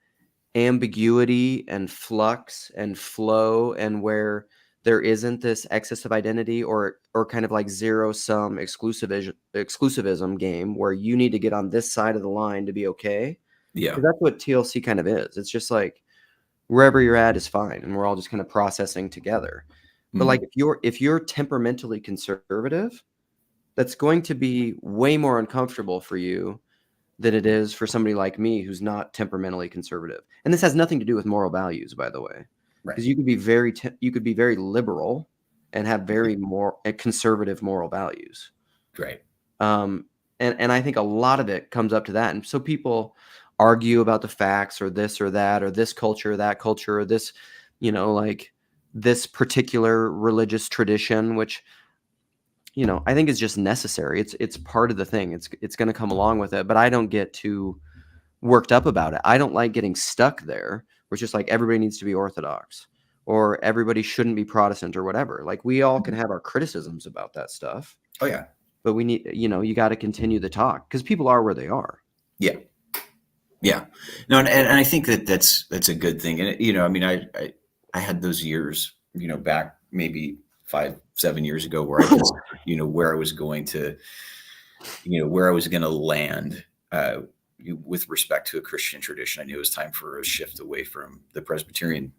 ambiguity and flux and flow, and where there isn't this excess of identity or kind of like zero sum exclusivism game where you need to get on this side of the line to be okay. Yeah. Because that's what TLC kind of is. It's just like wherever you're at is fine, and we're all just kind of processing together. But like if you're temperamentally conservative, that's going to be way more uncomfortable for you than it is for somebody like me who's not temperamentally conservative. And this has nothing to do with moral values, by the way, Right. because you could be very liberal and have very more conservative moral values. Right. And I think a lot of it comes up to that. And so people argue about the facts or this or that or this culture, or that culture, or this, like this particular religious tradition, which I think is just necessary. It's part of the thing. It's going to come along with it, but I don't get too worked up about it. I don't like getting stuck there, where it's just like everybody needs to be Orthodox or everybody shouldn't be Protestant or whatever. Like we all can have our criticisms about that stuff. Oh yeah. But we need, you got to continue the talk because people are where they are. Yeah. Yeah. No, and I think that's a good thing. And I mean, I had those years, back maybe 5-7 years ago where I just, where I was going to, where I was going to land with respect to a Christian tradition. I knew it was time for a shift away from the Presbyterian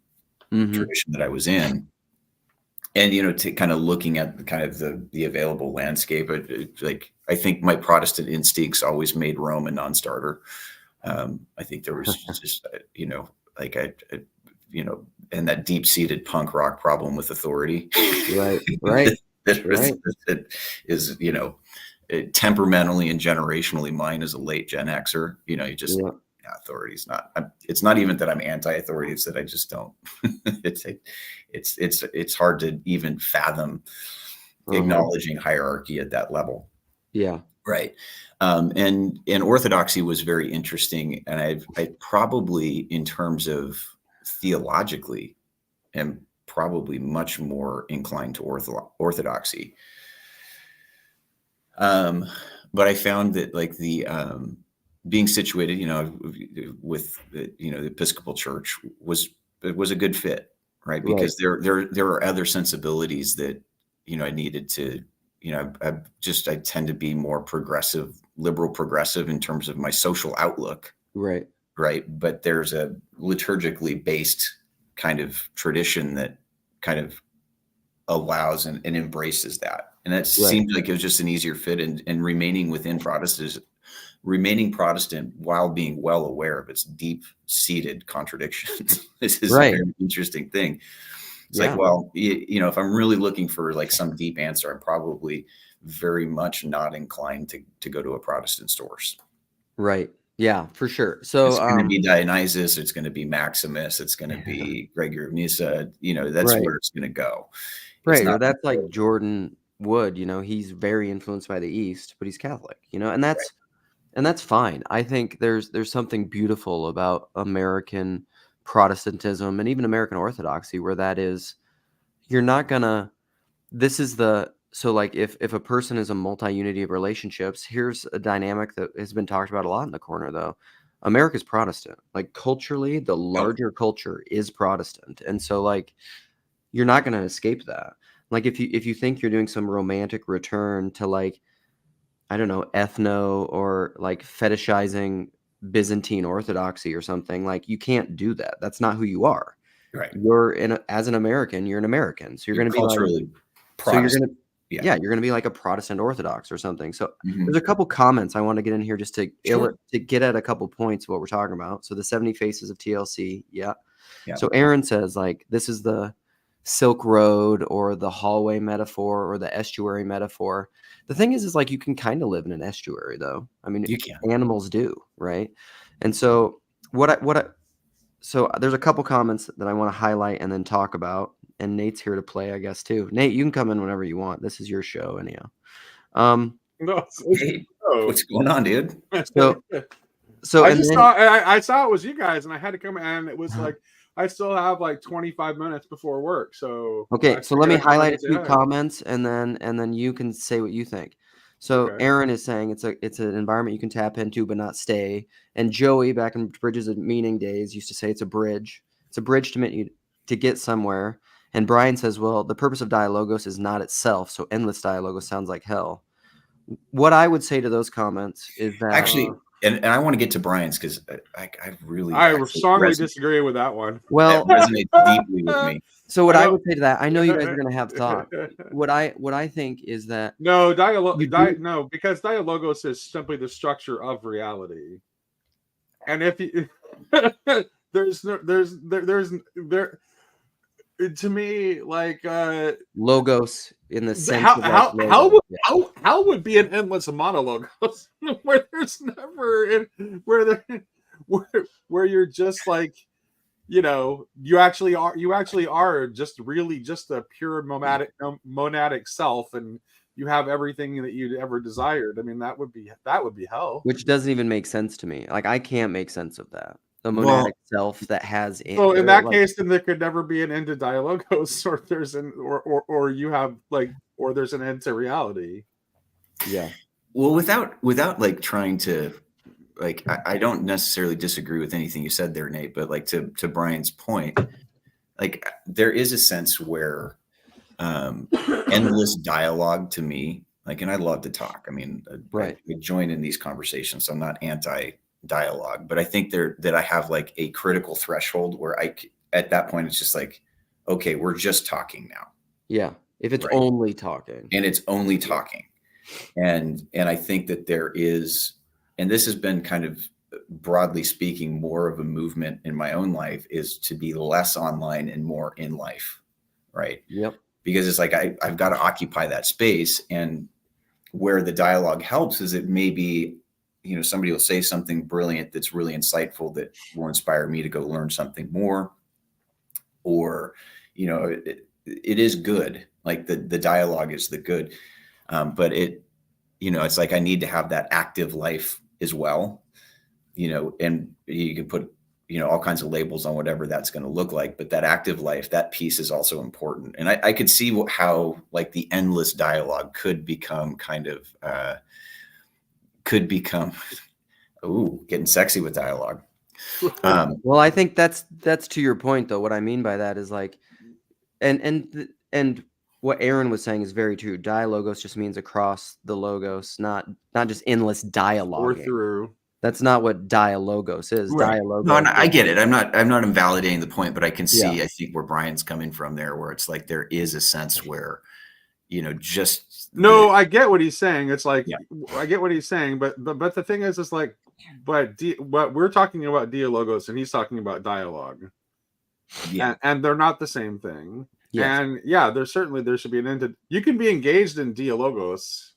tradition that I was in. And, to kind of looking at kind of the available landscape, like I think my Protestant instincts always made Rome a non-starter. I think there was just, like and that deep-seated punk rock problem with authority. Right. That is, temperamentally and generationally mine as a late Gen Xer. You just authority's not. It's not even that I'm anti-authority. It's that I just don't. It's hard to even fathom acknowledging hierarchy at that level. Yeah. Right. And orthodoxy was very interesting. And I probably, in terms of theologically, am probably much more inclined to orthodoxy. But I found that like the being situated, with the Episcopal Church was a good fit, right? Because there are other sensibilities that I needed to. I tend to be more liberal progressive in terms of my social outlook. Right. But there's a liturgically based kind of tradition that kind of allows and embraces that. And it seemed like it was just an easier fit, and remaining within remaining Protestant while being well aware of its deep-seated contradictions. This is a very interesting thing. It's like, well, if I'm really looking for like some deep answer, I'm probably very much not inclined to go to a Protestant source. Right. Yeah, for sure. So it's going to be Dionysus, it's going to be Maximus, it's going to be Gregory of Nyssa. That's where it's going to go. Right. Or that's like Jordan Wood. He's very influenced by the East, but he's Catholic. And And that's fine. I think there's something beautiful about American Protestantism and even American Orthodoxy where that is, you're not gonna, this is the, so like if a person is a multi-unity of relationships, here's a dynamic that has been talked about a lot in the corner though. America's Protestant. Like culturally, the larger culture is Protestant. And so like you're not gonna escape that. Like if you think you're doing some romantic return to like, I don't know, ethno or like fetishizing Byzantine Orthodoxy or something, like you can't do that. That's not who you are. Right. As an American, you're an American. So you're going to be culturally like, Protestant. So you're going to, you're going to be like a Protestant Orthodox or something. So Mhm. there's a couple comments I want to get in here just to Sure. to get at a couple points of what we're talking about. So the 70 Faces of TLC. Yeah. Yeah. So Aaron says like, this is the Silk Road or the hallway metaphor or the estuary metaphor. The thing is like you can kind of live in an estuary though. I mean, You can. animals do, right? And so so there's a couple comments that I want to highlight and then talk about. And Nate's here to play, I guess, too. Nate, you can come in whenever you want. This is your show, anyhow. No, Hey, what's going on, dude? So I just saw I saw it was you guys, and I had to come, and it was like I still have like 25 minutes before work. So okay, so let me highlight a few comments, and then you can say what you think. So Okay. Aaron is saying it's an environment you can tap into but not stay. And Joey, back in Bridges of Meaning days, used to say it's a bridge. It's a bridge to get somewhere. And Brian says, well, the purpose of Dialogos is not itself, so endless Dialogos sounds like hell. What I would say to those comments is that Actually, and I want to get to Brian's because I really strongly disagree with that one. Well, that resonates deeply with me. So what I would say to that, I know you guys are going to have thought. What I think is that no because Dialogos is simply the structure of reality, and if you there's to me like logos in the sense how would be an endless monologue where there's never where you're just like, you know, you actually are just really just a pure monadic self, and you have everything that you'd ever desired. I mean, that would be hell. Which doesn't even make sense to me. Like I can't make sense of that. The monadic self that has so in that case, then there could never be an end to Dialogos, or there's or you have like, or there's an end to reality. Yeah. Well, without like trying to like, I don't necessarily disagree with anything you said there, Nate, but like to Brian's point, like there is a sense where endless dialogue to me, like, and I love to talk. I mean, right. I join in these conversations, so I'm not anti-dialogue, but I think that I have like a critical threshold where at that point, it's just like, okay, we're just talking now. Yeah. If it's only talking. And it's only talking. And I think that there is, and this has been kind of broadly speaking, more of a movement in my own life is to be less online and more in life. Right. Yep. Because it's like, I've got to occupy that space. And where the dialogue helps is it maybe, you know, somebody will say something brilliant that's really insightful that will inspire me to go learn something more. Or, you know, it is good. Like the dialogue is the good. But it, you know, it's like I need to have that active life as well, you know, and you can put, you know, all kinds of labels on whatever that's going to look like. But that active life, that piece is also important. And I could see how like the endless dialogue could become kind of, getting sexy with dialogue. Well, I think that's to your point, though. What I mean by that is like, and what Aaron was saying is very true. Dialogos just means across the logos, not just endless dialogue. Or through. That's not what Dialogos is. Right. Dialogos. No, I get it. I'm not invalidating the point, but I can see, I think where Brian's coming from there, where it's like there is a sense where, you know, just I get what he's saying. It's like I get what he's saying, but the thing is like, but we're talking about Dialogos and he's talking about dialogue, and they're not the same thing. Yes. And there should be an end to. You can be engaged in Dialogos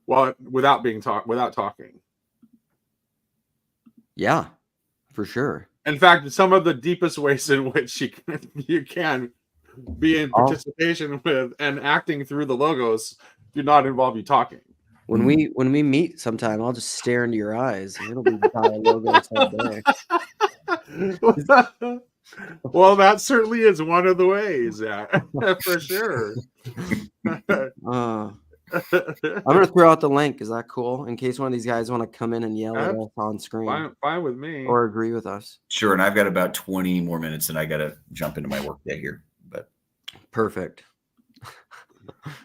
without talking. Yeah, for sure. In fact, some of the deepest ways in which you can be in participation with and acting through the logos do not involve you talking. When we meet sometime, I'll just stare into your eyes, and it'll be Dialogos all day. Well, that certainly is one of the ways, for sure. I'm gonna throw out the link. Is that cool? In case one of these guys want to come in and yell at us on screen, fine with me, or agree with us. Sure. And I've got about 20 more minutes, and I got to jump into my work day here. But perfect.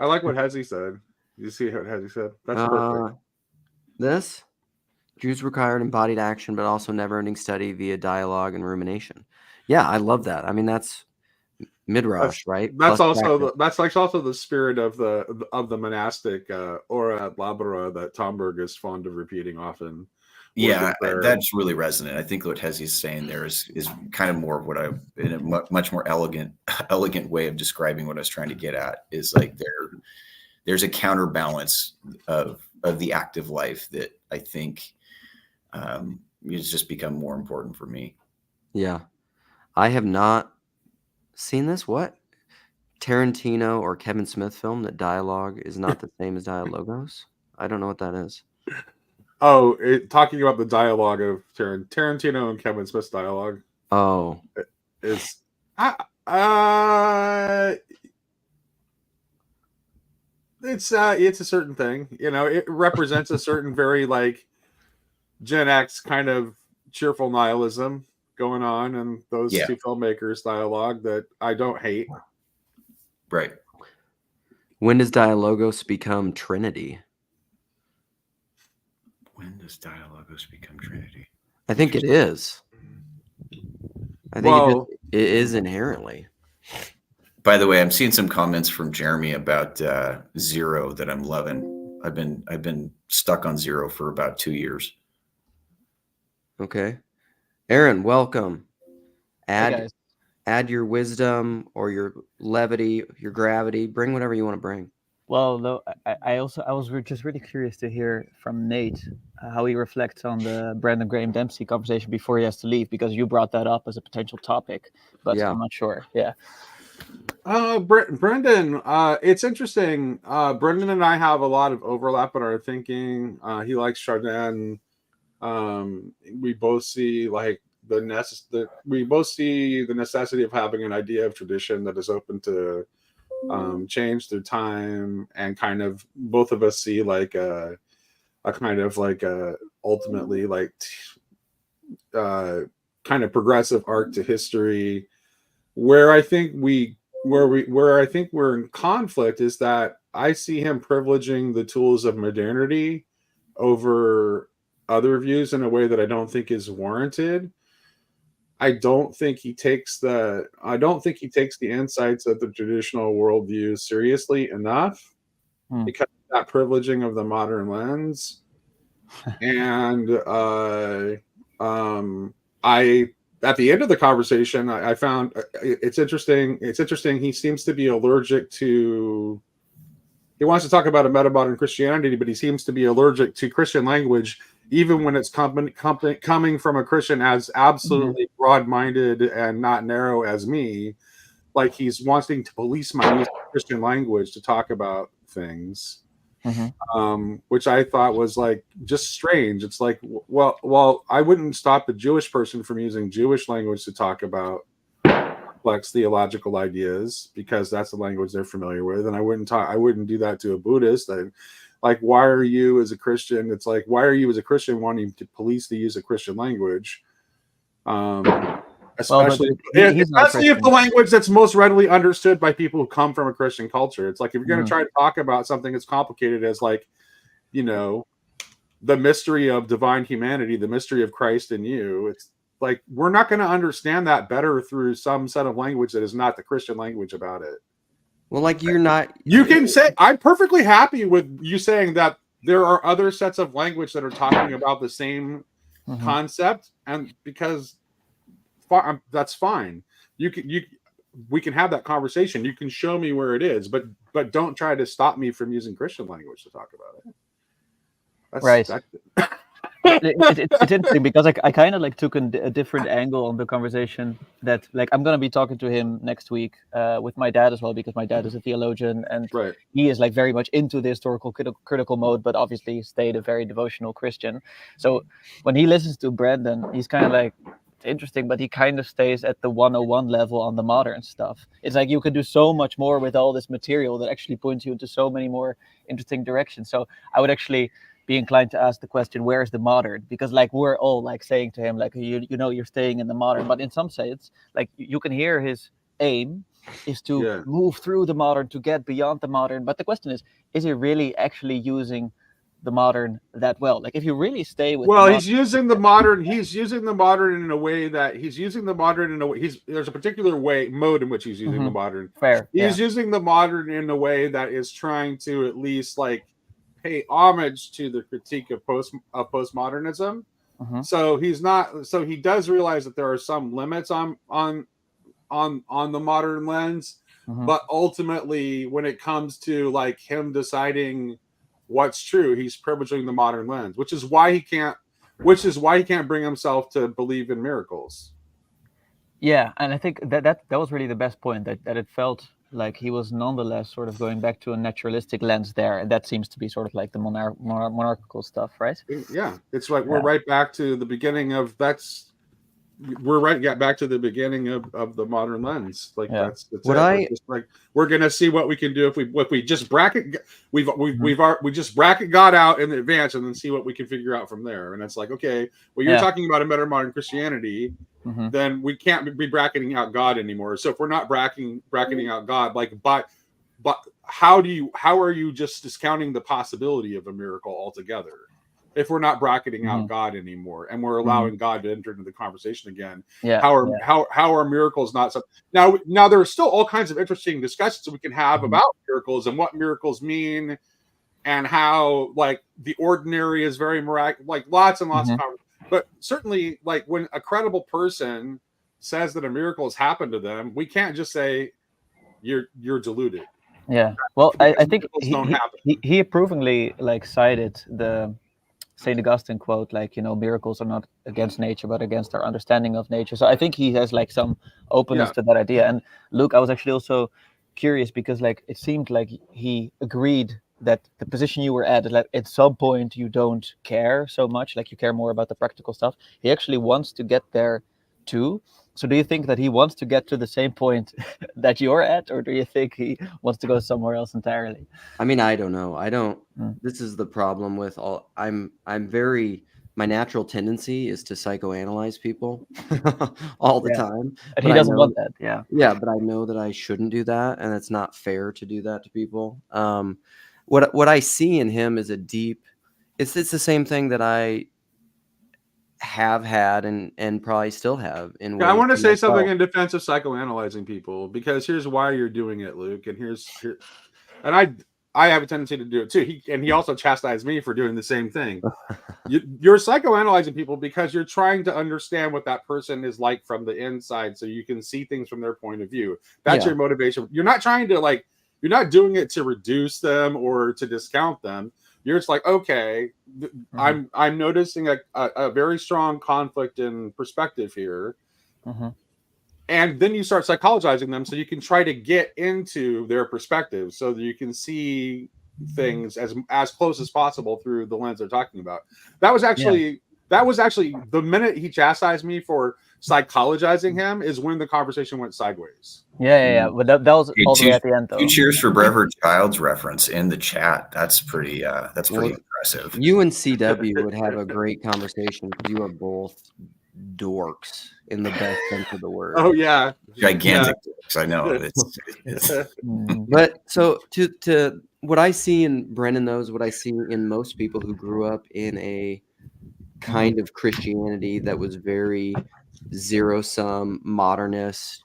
I like what Hezi said. You see what Hezi said? That's perfect. This Jews required embodied action, but also never-ending study via dialogue and rumination. Yeah, I love that. I mean, that's midrash, right? That's also the spirit of the monastic ora et labora that Tomberg is fond of repeating often. Yeah, that's really resonant. I think what Hesi's saying there is kind of more of what in a much more elegant way of describing what I was trying to get at, is like there's a counterbalance of the active life that I think has just become more important for me. Yeah. I have not seen this. What? Tarantino or Kevin Smith film that dialogue is not the same as Dialogos? I don't know what that is. Oh, talking about the dialogue of Tarantino and Kevin Smith's dialogue. Oh, is it's a certain thing. You know, it represents a certain very like Gen X kind of cheerful nihilism going on in those two filmmakers' dialogue that I don't hate. Right. When does Dialogos become Trinity? When does Dialogos become Trinity? I think it is. I think it is inherently. By the way, I'm seeing some comments from Jeremy about Zero that I'm loving. I've been stuck on Zero for about 2 years. Okay. Aaron, welcome. Add your wisdom or your levity, your gravity. Bring whatever you want to bring. Well, though, I was just really curious to hear from Nate how he reflects on the Brandon Graham Dempsey conversation before he has to leave, because you brought that up as a potential topic, but I'm not sure. Yeah. Brendan, it's interesting. Brendan and I have a lot of overlap in our thinking. He likes Chardin. We both see like the necessity of having an idea of tradition that is open to change through time, and kind of both of us see like a kind of like a ultimately like kind of progressive arc to history. Where I think we're in conflict is that I see him privileging the tools of modernity over other views in a way that I don't think is warranted. I don't think he takes the insights of the traditional worldview seriously enough because of that privileging of the modern lens. And I at the end of the conversation, I found it's interesting. It's interesting. He seems to be allergic to. He wants to talk about a metamodern Christianity, but he seems to be allergic to Christian language, even when it's coming from a Christian as absolutely broad-minded and not narrow as me. Like he's wanting to police my use of Christian language to talk about things, which I thought was like just strange. It's like, well, I wouldn't stop a Jewish person from using Jewish language to talk about complex theological ideas because that's the language they're familiar with, and I wouldn't do that to a Buddhist. Like, why are you as a Christian? It's like, why are you as a Christian wanting to police the use of Christian language? Especially if the language that's most readily understood by people who come from a Christian culture. It's like, if you're going to try to talk about something as complicated as like, you know, the mystery of divine humanity, the mystery of Christ in you, it's like, we're not going to understand that better through some set of language that is not the Christian language about it. Well, like you can say, I'm perfectly happy with you saying that there are other sets of language that are talking about the same concept, and because that's fine. We can have that conversation. You can show me where it is, but don't try to stop me from using Christian language to talk about it. It's interesting because I kind of like took a different angle on the conversation. That like I'm gonna be talking to him next week with my dad as well, because my dad is a theologian and Right. he is like very much into the historical critical mode, but obviously stayed a very devotional Christian. So when he listens to Brandon, he's kind of like, it's interesting, but he kind of stays at the 101 level on the modern stuff. It's like you can do so much more with all this material that actually points you into so many more interesting directions. So I would actually be inclined to ask the question, where is the modern? Because like we're all like saying to him, like, you know, you're staying in the modern, but in some sense, like you can hear his aim is to move through the modern, to get beyond the modern. But the question is he really actually using the modern that well? Like if you really stay with he's using the modern in a way that there's a particular mode in which he's using the modern. He's using the modern in a way that is trying to at least like pay homage to the critique of postmodernism. So he does realize that there are some limits on the modern lens, but ultimately when it comes to like him deciding what's true, he's privileging the modern lens, which is why he can't bring himself to believe in miracles. Yeah, and I think that was really the best point, that it felt like he was nonetheless sort of going back to a naturalistic lens there, and that seems to be sort of like the monarchical stuff, right? Yeah, it's like we're right back to the beginning of back to the beginning of the modern lens. Like that's we're gonna see what we can do if we just bracket we just bracket God out in advance and then see what we can figure out from there. And it's like, okay, well, you're talking about a meta-modern Christianity, then we can't be bracketing out God anymore. So if we're not bracketing out God, like but how are you just discounting the possibility of a miracle altogether? If we're not bracketing out God anymore and we're allowing God to enter into the conversation again, how are miracles not so? Now there are still all kinds of interesting discussions we can have about miracles and what miracles mean, and how like the ordinary is very miraculous, like lots and lots of conversations. But certainly, like when a credible person says that a miracle has happened to them, we can't just say you're deluded. Yeah, well, I think he approvingly like cited the St. Augustine quote, like, you know, miracles are not against nature, but against our understanding of nature. So I think he has like some openness to that idea. And Luke, I was actually also curious because like it seemed like he agreed that the position you were at is like at some point you don't care so much, like you care more about the practical stuff. He actually wants to get there too. So do you think that he wants to get to the same point that you're at, or do you think he wants to go somewhere else entirely? I mean, I don't know. I don't. This is the problem with all. My natural tendency is to psychoanalyze people all the time. But he doesn't want that. Yeah. Yeah, but I know that I shouldn't do that, and it's not fair to do that to people. What I see in him is a deep. It's the same thing that I have had and probably still have. I want to say something in defense of psychoanalyzing people, because here's why you're doing it, Luke, and and I have a tendency to do it too. He also chastised me for doing the same thing. You're psychoanalyzing people because you're trying to understand what that person is like from the inside, so you can see things from their point of view. That's your motivation. You're not trying to you're not doing it to reduce them or to discount them. You're just like, okay, I'm noticing a very strong conflict in perspective here. And then you start psychologizing them so you can try to get into their perspective so that you can see things as close as possible through the lens they're talking about. That was actually the minute he chastised me for psychologizing him is when the conversation went sideways. Yeah. But that was all the way at the end, though. 2 cheers for Brever Child's reference in the chat. That's pretty impressive. You and CW would have a great conversation because you are both dorks in the best sense of the word. Oh yeah, gigantic dorks. I know. It's But so to what I see in Brennan, though, is what I see in most people who grew up in a kind of Christianity that was very zero-sum, modernist,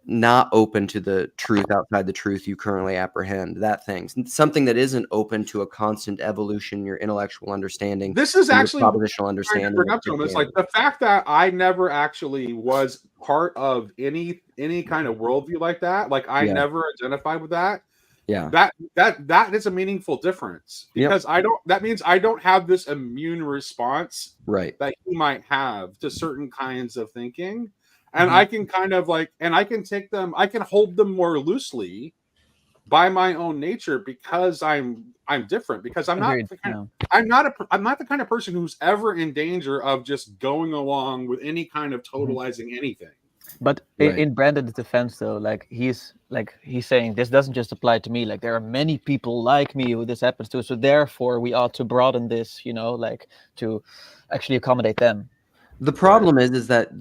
not open to the truth outside the truth you currently apprehend. That thing, something that isn't open to a constant evolution, your intellectual understanding. This is actually propositional understanding. It's like the fact that I never actually was part of any kind of worldview like that. Like I never identified with that. Yeah. That is a meaningful difference, because that means I don't have this immune response that he might have to certain kinds of thinking. And I can kind of like, and I can take them, I can hold them more loosely by my own nature, because I'm different, because I'm not the kind of, I'm not the kind of person who's ever in danger of just going along with any kind of totalizing anything. But in Brandon's defense, though, like he's saying this doesn't just apply to me. Like there are many people like me who this happens to, so therefore we ought to broaden this, like to actually accommodate them. The problem is that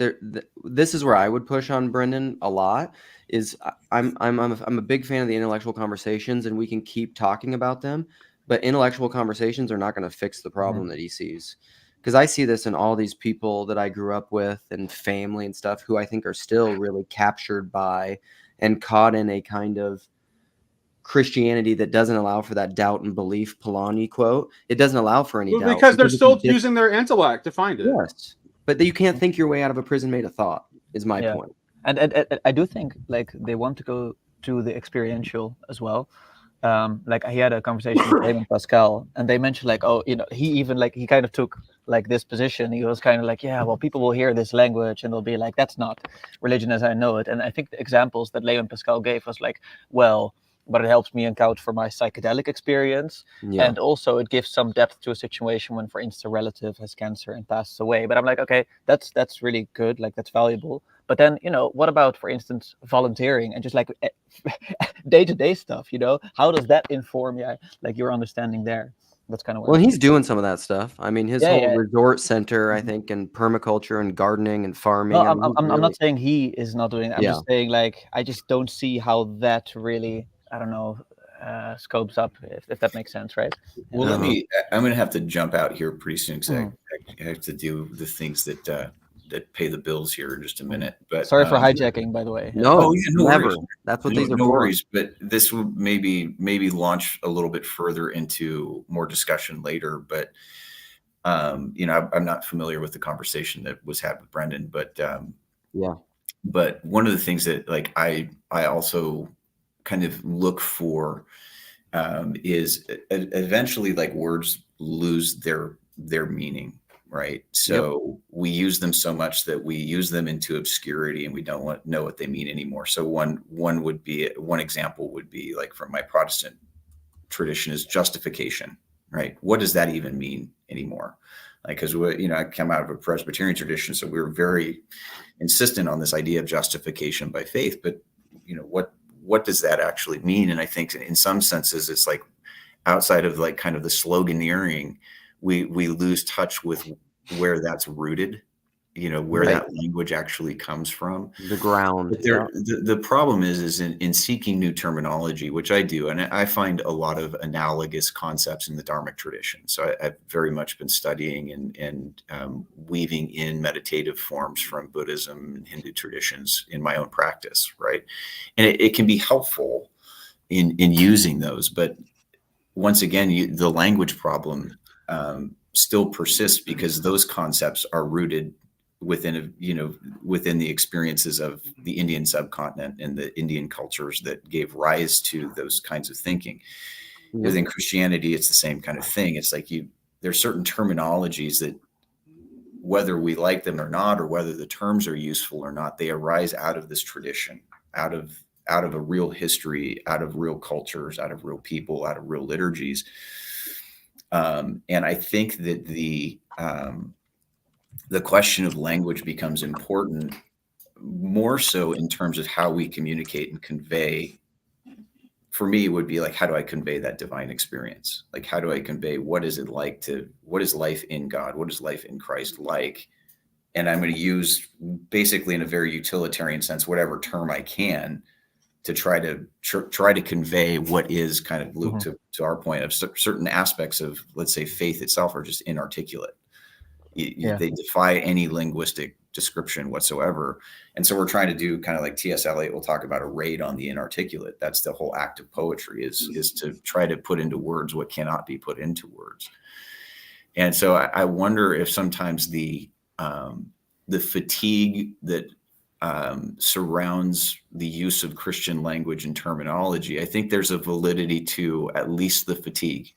this is where I would push on Brendan a lot. Is I'm a big fan of the intellectual conversations, and we can keep talking about them, but intellectual conversations are not going to fix the problem that he sees. Because I see this in all these people that I grew up with and family and stuff, who I think are still really captured by and caught in a kind of Christianity that doesn't allow for that doubt and belief. Polanyi quote. It doesn't allow for any doubt. Because they're still using their intellect to find it. Yes. But you can't think your way out of a prison made of thought, is my point. And I do think like they want to go to the experiential as well. Like I had a conversation with Raymond Pascal, and they mentioned like, he kind of took like this position. He was kind of like, yeah, well, people will hear this language and they'll be like, that's not religion as I know it. And I think the examples that Raymond Pascal gave was like, well, but it helps me account for my psychedelic experience. Yeah. And also it gives some depth to a situation when, for instance, a relative has cancer and passes away. But I'm like, okay, that's really good. Like that's valuable. But then, what about, for instance, volunteering and just like day-to-day stuff, how does that inform like your understanding there? That's kind of what he's doing some of that stuff. I mean, his whole resort center, I think, and permaculture and gardening and farming. No, I'm not saying he is not doing it. I'm just saying like, I just don't see how that really, I don't know, scopes up, if that makes sense, right? Well, I'm going to have to jump out here pretty soon because I have to do the things that pay the bills here in just a minute. But sorry for hijacking, by the way. No, never. Worries. That's what these are no for. Worries, but this will maybe launch a little bit further into more discussion later. But I'm not familiar with the conversation that was had with Brendan, but But one of the things that like I also kind of look for is eventually like words lose their meaning. Right. So we use them so much that we use them into obscurity and we don't know what they mean anymore. So one example would be like from my Protestant tradition is justification. Right. What does that even mean anymore? Like, because I come out of a Presbyterian tradition, so we're very insistent on this idea of justification by faith. But what does that actually mean? And I think in some senses it's like outside of like kind of the sloganeering, we lose touch with where that's rooted, where that language actually comes from. The ground. But the problem is in seeking new terminology, which I do, and I find a lot of analogous concepts in the Dharmic tradition. So I've very much been studying and weaving in meditative forms from Buddhism and Hindu traditions in my own practice, right? And it can be helpful in using those, but once again, the language problem still persists because those concepts are rooted within the experiences of the Indian subcontinent and the Indian cultures that gave rise to those kinds of thinking. Within Christianity, it's the same kind of thing. It's like there's certain terminologies that, whether we like them or not, or whether the terms are useful or not, they arise out of this tradition, out of a real history, out of real cultures, out of real people, out of real liturgies. And I think that the question of language becomes important more so in terms of how we communicate and convey. For me, it would be like, how do I convey that divine experience? Like, how do I convey what is life in God? What is life in Christ like? And I'm going to use basically in a very utilitarian sense, whatever term I can to try to convey what is kind of Luke to our point of certain aspects of, let's say, faith itself are just inarticulate. They defy any linguistic description whatsoever. And so we're trying to do kind of like T.S. Eliot will talk about a raid on the inarticulate. That's the whole act of poetry is to try to put into words what cannot be put into words. And so I wonder if sometimes the fatigue that surrounds the use of Christian language and terminology, I think there's a validity to at least the fatigue,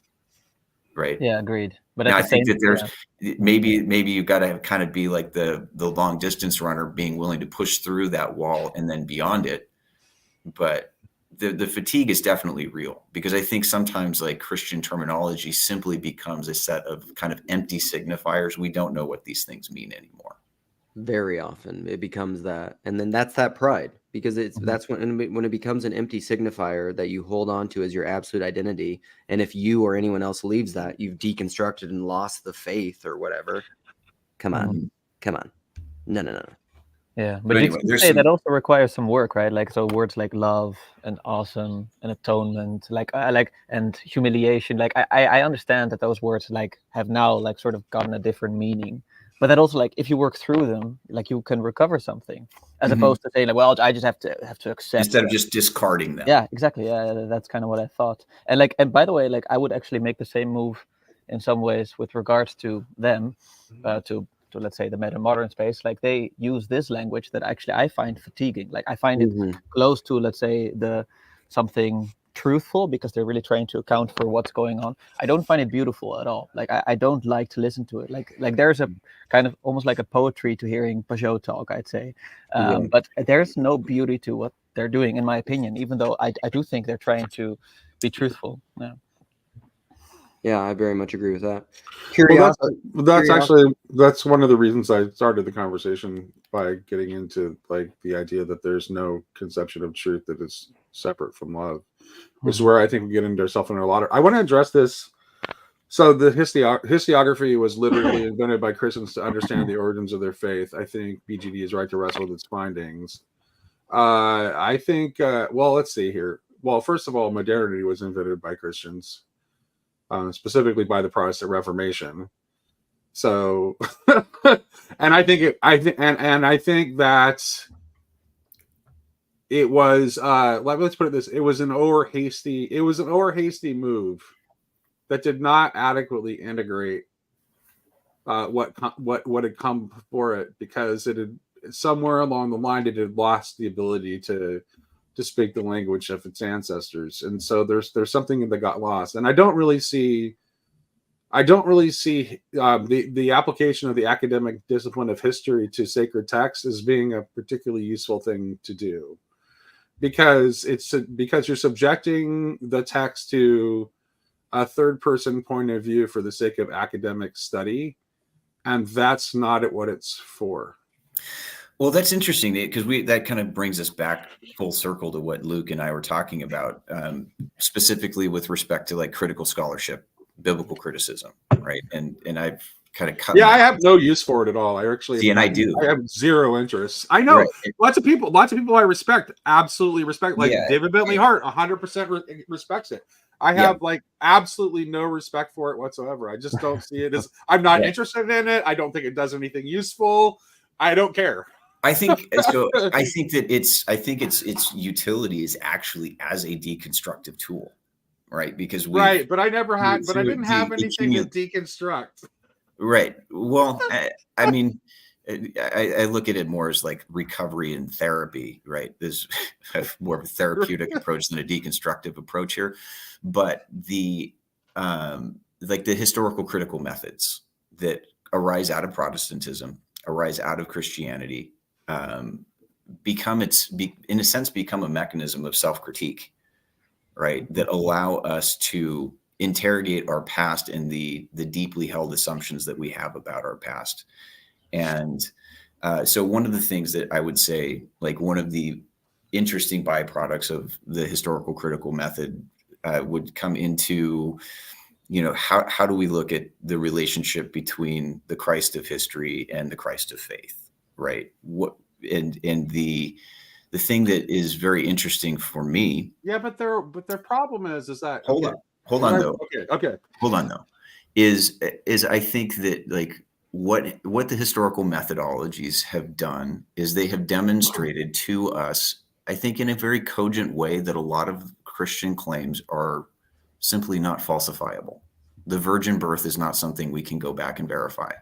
right? Yeah, agreed. But now, at the I think same, that there's maybe you've got to kind of be like the long distance runner, being willing to push through that wall and then beyond it. But the fatigue is definitely real, because I think sometimes like Christian terminology simply becomes a set of kind of empty signifiers. We don't know what these things mean anymore. Very often it becomes that, and then that's that pride, because that's when it becomes an empty signifier that you hold on to as your absolute identity. And if you or anyone else leaves that, you've deconstructed and lost the faith or whatever. Come on, no. Yeah, But but anyway, you'd say that also requires some work, right? Like, so words like love and awesome and atonement, like and humiliation. Like I understand that those words like have now like sort of gotten a different meaning, but that also, like, if you work through them, like, you can recover something, as opposed to saying like, well, I just have to accept, instead of just discarding them. Yeah, exactly. Yeah, that's kind of what I thought. And like, and by the way, like, I would actually make the same move in some ways with regards to them, to let's say the meta-modern space. Like, they use this language that actually I find fatiguing. Like, I find it close to, let's say, something truthful, because they're really trying to account for what's going on. I don't find it beautiful at all. Like, I don't like to listen to it. Like there's a kind of almost like a poetry to hearing Pajot talk, I'd say. But there's no beauty to what they're doing, in my opinion, even though I do think they're trying to be truthful. Yeah, I very much agree with that. Curiosity. Well, that's one of the reasons I started the conversation, by getting into like the idea that there's no conception of truth that is separate from love, which is where I think we get into ourselves in a lot of. I want to address this. So the historiography was literally invented by Christians to understand the origins of their faith. I think BGD is right to wrestle with its findings. I think, well, let's see here. Well, first of all, modernity was invented by Christians, specifically by the Protestant Reformation. So, and I think that it was, let's put it this: it was an over hasty move that did not adequately integrate what had come before it, because it had, somewhere along the line, it had lost the ability to speak the language of its ancestors, and so there's something that got lost. And I don't really see the application of the academic discipline of history to sacred texts as being a particularly useful thing to do, because you're subjecting the text to a third person point of view for the sake of academic study, and that's not what it's for. Well, that's interesting, because that kind of brings us back full circle to what Luke and I were talking about, specifically with respect to like critical scholarship, biblical criticism, right? And I've kind of cut. Yeah, I have no use for it at all. I actually see, and I do. I have zero interest. I know lots of people I respect, absolutely respect. Like David Bentley Hart, 100% respects it. I have like absolutely no respect for it whatsoever. I just don't see it as. I'm not interested in it. I don't think it does anything useful. I don't care. I think so. I think its utility is actually as a deconstructive tool, right? Because but I didn't have anything to deconstruct. Right. Well, I mean, I look at it more as like recovery and therapy, right? There's more of a therapeutic approach than a deconstructive approach here. But the historical critical methods that arise out of Protestantism, arise out of Christianity, become a mechanism of self-critique, right? That allow us to interrogate our past and the deeply held assumptions that we have about our past. And so one of the things that I would say, like one of the interesting byproducts of the historical critical method would come into, how do we look at the relationship between the Christ of history and the Christ of faith, right? And the thing that is very interesting for me. Yeah, but their problem is that hold on though. Hold on though. Is I think that like what the historical methodologies have done is they have demonstrated to us, I think in a very cogent way, that a lot of Christian claims are simply not falsifiable. The virgin birth is not something we can go back and verify.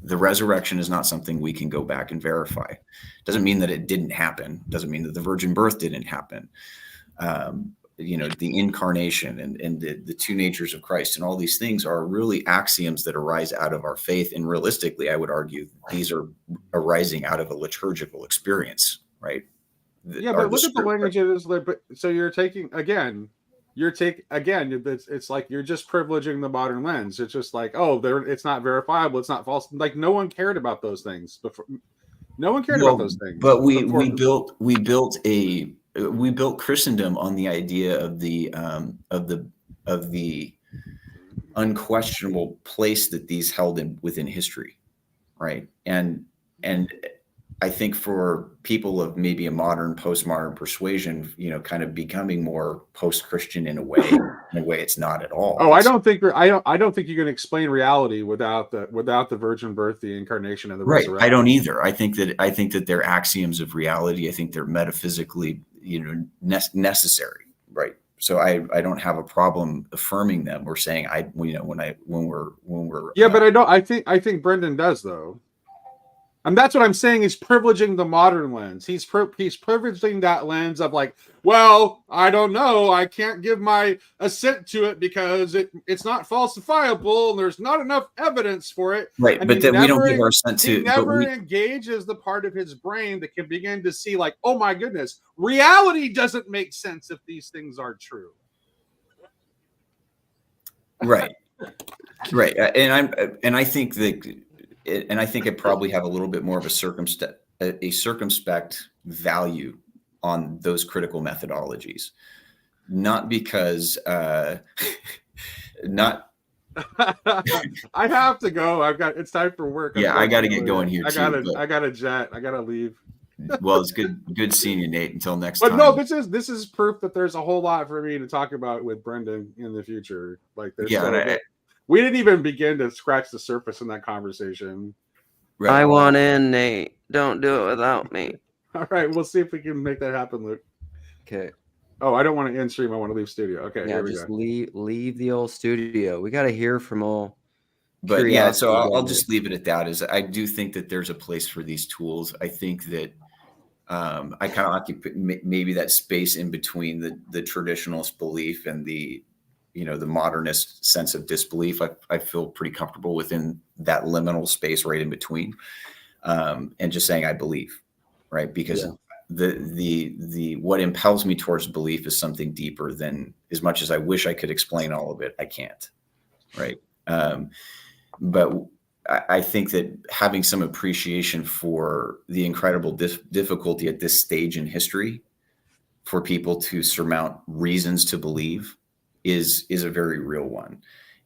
The resurrection is not something we can go back and verify. Doesn't mean that it didn't happen. Doesn't mean that the virgin birth didn't happen. The incarnation and the two natures of Christ and all these things are really axioms that arise out of our faith. And realistically, I would argue these are arising out of a liturgical experience, right? Yeah, but look at the language it is. But so you're taking it's like you're just privileging the modern lens. It's just like, oh, it's not verifiable, it's not false. Like no one cared about those things before. No one cared about those things. But we built Christendom on the idea of the unquestionable place that these held within history, right? And I think for people of maybe a postmodern persuasion, kind of becoming more post-Christian in a way it's not at all. Oh, I don't think you can explain reality without the virgin birth, the incarnation, and the resurrection. Right. I don't either. I think that they're axioms of reality. I think they're metaphysically, necessary. Right. So I don't have a problem affirming them or saying when we're. Yeah, but I think Brendan does though. And that's what I'm saying. He's privileging the modern lens. He's privileging that lens of like, well, I don't know. I can't give my assent to it because it's not falsifiable and there's not enough evidence for it. Right, and but then we don't give our assent to. He never engages the part of his brain that can begin to see like, oh my goodness, reality doesn't make sense if these things are true. Right, right, and I think that. And I think I probably have a little bit more of a circumspect value on those critical methodologies, not because not. I have to go. It's time for work. Yeah, I got to get going here. I got a jet. I got to leave. Well, it's good seeing you, Nate. Until next time. But no, this is proof that there's a whole lot for me to talk about with Brendan in the future. Like there's we didn't even begin to scratch the surface in that conversation. Right. I want in, Nate. Don't do it without me. All right, we'll see if we can make that happen, Luke. Okay. Oh, I don't want to end stream. I want to leave studio. Okay. Yeah, just leave the old studio. We got to hear from all. But yeah, so I'll just leave it at that. Is I do think that there's a place for these tools. I think that I kind of occupy maybe that space in between the traditionalist belief and the modernist sense of disbelief. I feel pretty comfortable within that liminal space right in between, and just saying I believe, right? Because the what impels me towards belief is something deeper than, as much as I wish I could explain all of it, I can't, right? But I think that having some appreciation for the incredible difficulty at this stage in history for people to surmount reasons to believe is a very real one,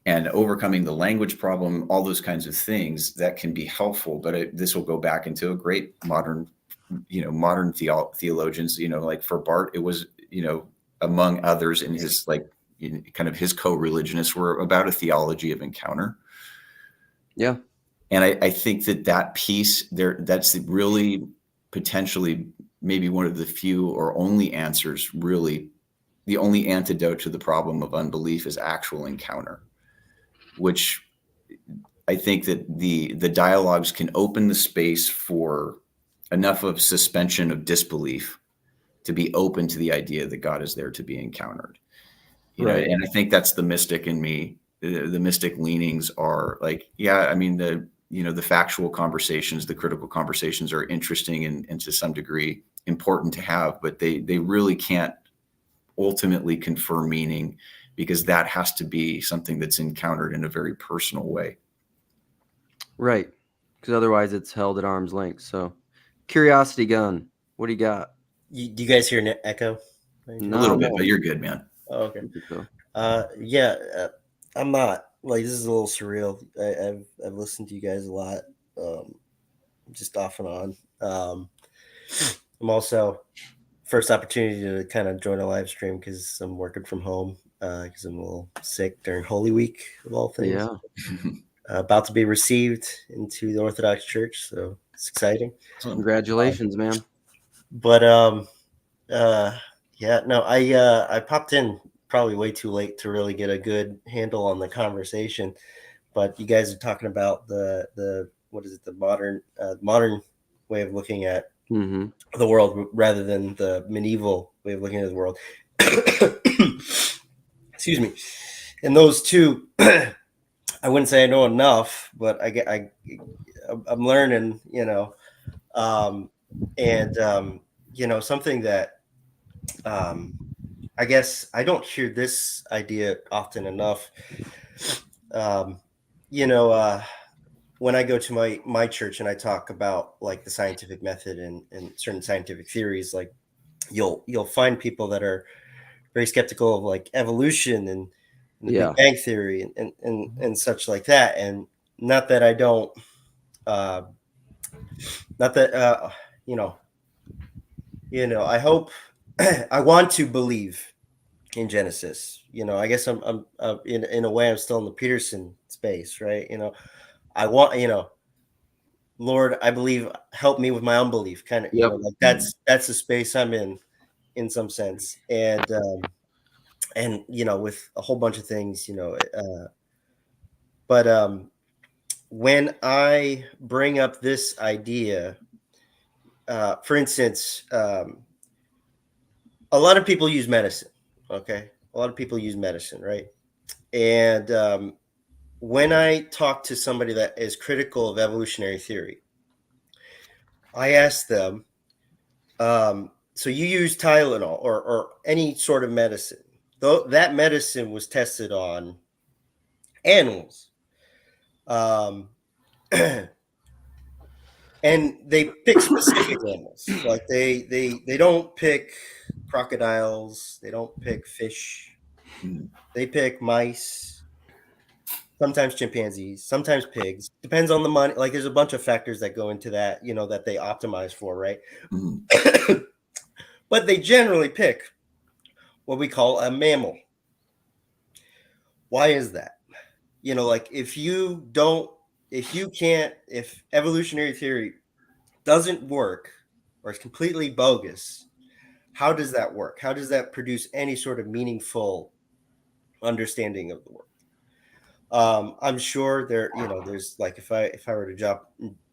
and overcoming the language problem, all those kinds of things that can be helpful. But this will go back into a great modern theologians, like for Barth, it was, among others in his kind of his co-religionists were about a theology of encounter. Yeah. And I think that piece there, that's really potentially maybe one of the few or only answers, really the only antidote to the problem of unbelief is actual encounter, which I think that the dialogues can open the space for enough of suspension of disbelief to be open to the idea that God is there to be encountered. Right. And I think that's the mystic in me. The mystic leanings are like, the factual conversations, the critical conversations are interesting and to some degree important to have, but they really can't ultimately confer meaning, because that has to be something that's encountered in a very personal way. Right. Because otherwise it's held at arm's length. So curiosity gun, what do you got? Do you guys hear an echo? No, a little bit, but you're good, man. Oh, okay. I'm not. Like, this is a little surreal. I've listened to you guys a lot, just off and on. I'm also first opportunity to kind of join a live stream because I'm working from home because I'm a little sick during Holy Week of all things. Yeah. About to be received into the Orthodox Church, so it's exciting. Congratulations, man. But I popped in probably way too late to really get a good handle on the conversation. But you guys are talking about the what is it, the modern way of looking at Mm-hmm. the world rather than the medieval way of looking at the world. Excuse me. And those two, I wouldn't say I know enough, but I'm learning, you know, you know, something that I guess I don't hear this idea often enough. You know, when I go to my church and I talk about like the scientific method and certain scientific theories, like you'll find people that are very skeptical of like evolution and the Big Bang theory and such like that. And not that I don't, not that you know, I hope I want to believe in Genesis. You know, I guess I'm in a way I'm still in the Peterson space, right? You know, I want, you know, Lord, I believe, help me with my unbelief, kind of, you know, like that's the space I'm in some sense. And you know, with a whole bunch of things, you know, but when I bring up this idea, for instance, a lot of people use medicine. Okay, a lot of people use medicine, right? And when I talk to somebody that is critical of evolutionary theory, I ask them, so you use Tylenol or any sort of medicine, though that medicine was tested on animals. And they pick specific animals. Like they don't pick crocodiles, they don't pick fish, they pick mice, sometimes chimpanzees, sometimes pigs. Depends on the money. Like there's a bunch of factors that go into that, you know, that they optimize for, right? But they generally pick what we call a mammal. Why is that? You know, like if evolutionary theory doesn't work or is completely bogus, how does that work? How does that produce any sort of meaningful understanding of the world? I'm sure there's like if I were to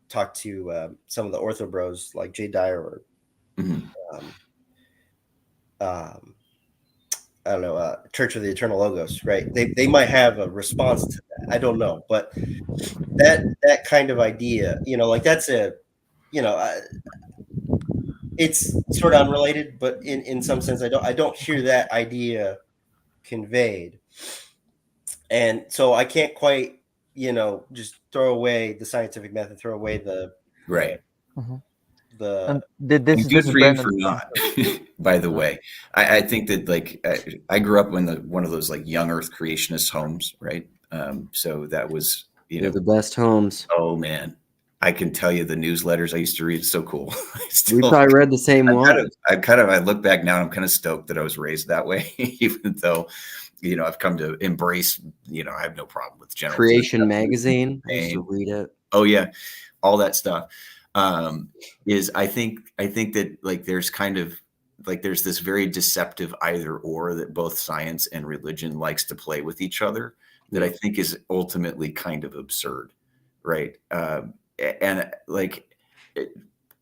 talk to some of the ortho bros like Jay Dyer or I don't know, Church of the Eternal Logos, right? They might have a response to that. I don't know, but that kind of idea, you know, like that's a, you know, it's sort of unrelated, but in some sense, I don't hear that idea conveyed, and so I can't quite, you know, just throw away the scientific method, throw away the right. Good for you for not. By the way, I think that like I grew up in one of those like young Earth creationist homes, right? So that was, you know, the best homes. Oh man, I can tell you the newsletters I used to read. It's so cool. We probably read the same one. I look back now and I'm kind of stoked that I was raised that way, even though, you know, I've come to embrace, you know, I have no problem with general Creation magazine. I used to read it. Oh yeah, all that stuff. Is I think that like there's kind of like there's this very deceptive either or that both science and religion likes to play with each other that I think is ultimately kind of absurd, right? And like,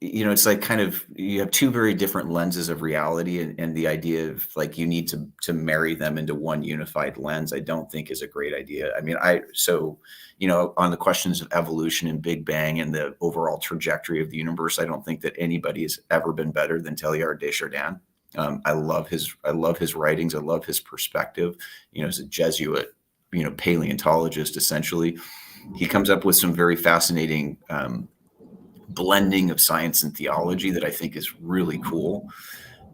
you know, it's like kind of you have two very different lenses of reality, and the idea of like you need to marry them into one unified lens, I don't think is a great idea. I mean, so you know, on the questions of evolution and Big Bang and the overall trajectory of the universe, I don't think that anybody has ever been better than Teilhard de Chardin. I love his writings. I love his perspective. You know, as a Jesuit, you know, paleontologist, essentially, he comes up with some very fascinating blending of science and theology that I think is really cool.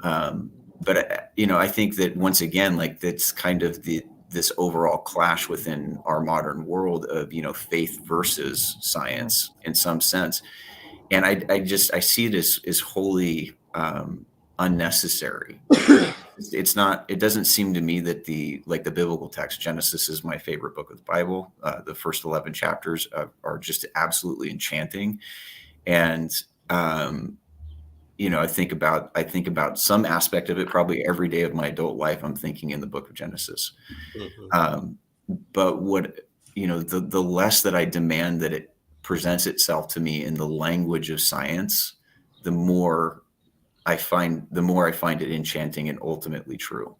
But you know, I think that once again, like that's kind of this overall clash within our modern world of, you know, faith versus science in some sense. And I see it as wholly unnecessary. It doesn't seem to me that the biblical text, Genesis is my favorite book of the Bible. The first 11 chapters are just absolutely enchanting. And, you know, I think about some aspect of it probably every day of my adult life. I'm thinking in the book of Genesis. But what, you know, the less that I demand that it presents itself to me in the language of science, the more I find it enchanting and ultimately true.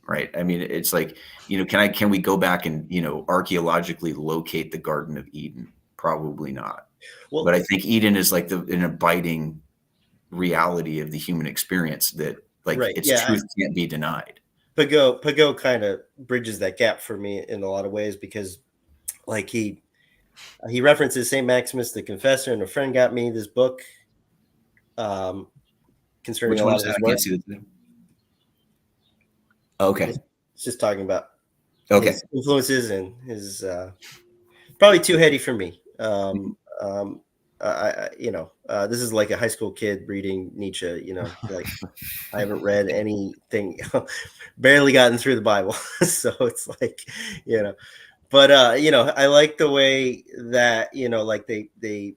Right. I mean, it's like, can we go back and, archaeologically locate the Garden of Eden? Probably not. Well, but I think Eden is like an abiding reality of the human experience that its truth can't be denied. Pagot kind of bridges that gap for me in a lot of ways, because like he references St. Maximus the Confessor, and a friend got me this book concerning a lot of his work. Okay. It's just talking about his influences and his probably too heady for me. This is like a high school kid reading Nietzsche, like I haven't read anything, barely gotten through the Bible. So it's like, but I like the way that, like they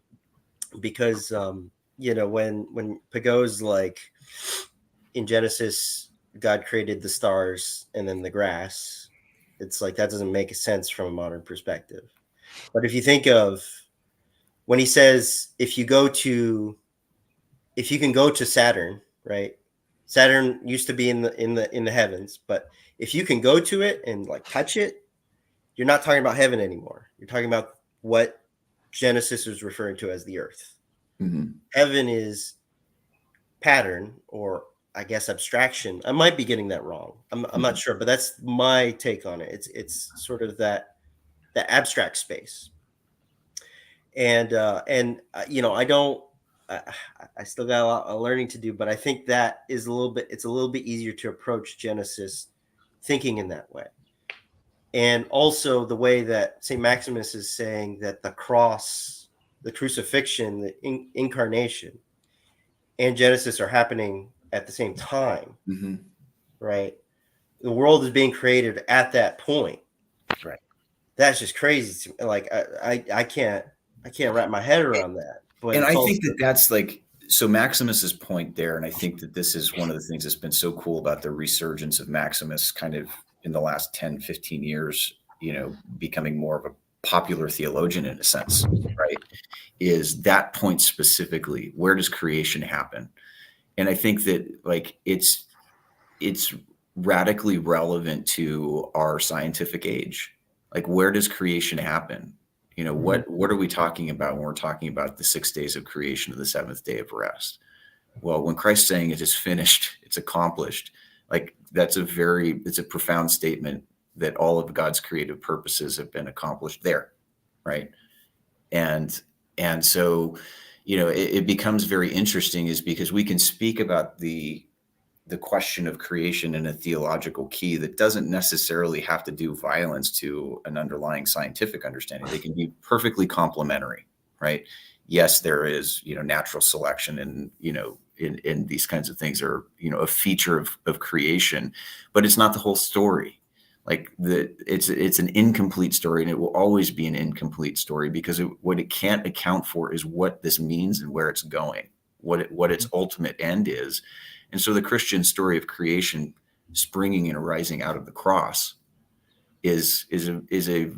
because when Pagot's like in Genesis, God created the stars and then the grass, it's like that doesn't make sense from a modern perspective. But if you think of when he says, if you can go to Saturn, right? Saturn used to be in the heavens, but if you can go to it and like touch it, you're not talking about heaven anymore. You're talking about what Genesis is referring to as the earth. Mm-hmm. Heaven is pattern, or I guess abstraction. I might be getting that wrong. I'm not sure, but that's my take on it. It's sort of that abstract space. And I still got a lot of learning to do, but I think that is it's a little bit easier to approach Genesis thinking in that way. And also the way that St. Maximus is saying that the cross, the crucifixion, the incarnation and Genesis are happening at the same time, mm-hmm. right? The world is being created at that point. Right. That's just crazy. Like I can't wrap my head around that. But and I think that's like, so Maximus's point there, and I think that this is one of the things that's been so cool about the resurgence of Maximus kind of in the last 10, 15 years, becoming more of a popular theologian in a sense, right? Is that point specifically, where does creation happen? And I think that like it's radically relevant to our scientific age. Like, where does creation happen? What are we talking about when we're talking about the 6 days of creation of the seventh day of rest? Well, when Christ's saying it is finished, it's accomplished, like it's a profound statement that all of God's creative purposes have been accomplished there, right? And so, it becomes very interesting, is because we can speak about the question of creation in a theological key that doesn't necessarily have to do violence to an underlying scientific understanding. They can be perfectly complementary, right? Yes, there is, natural selection and, in these kinds of things are, a feature of creation, but it's not the whole story. Like it's an incomplete story, and it will always be an incomplete story, because what it can't account for is what this means and where it's going, what its ultimate end is. And so the Christian story of creation springing and arising out of the cross is a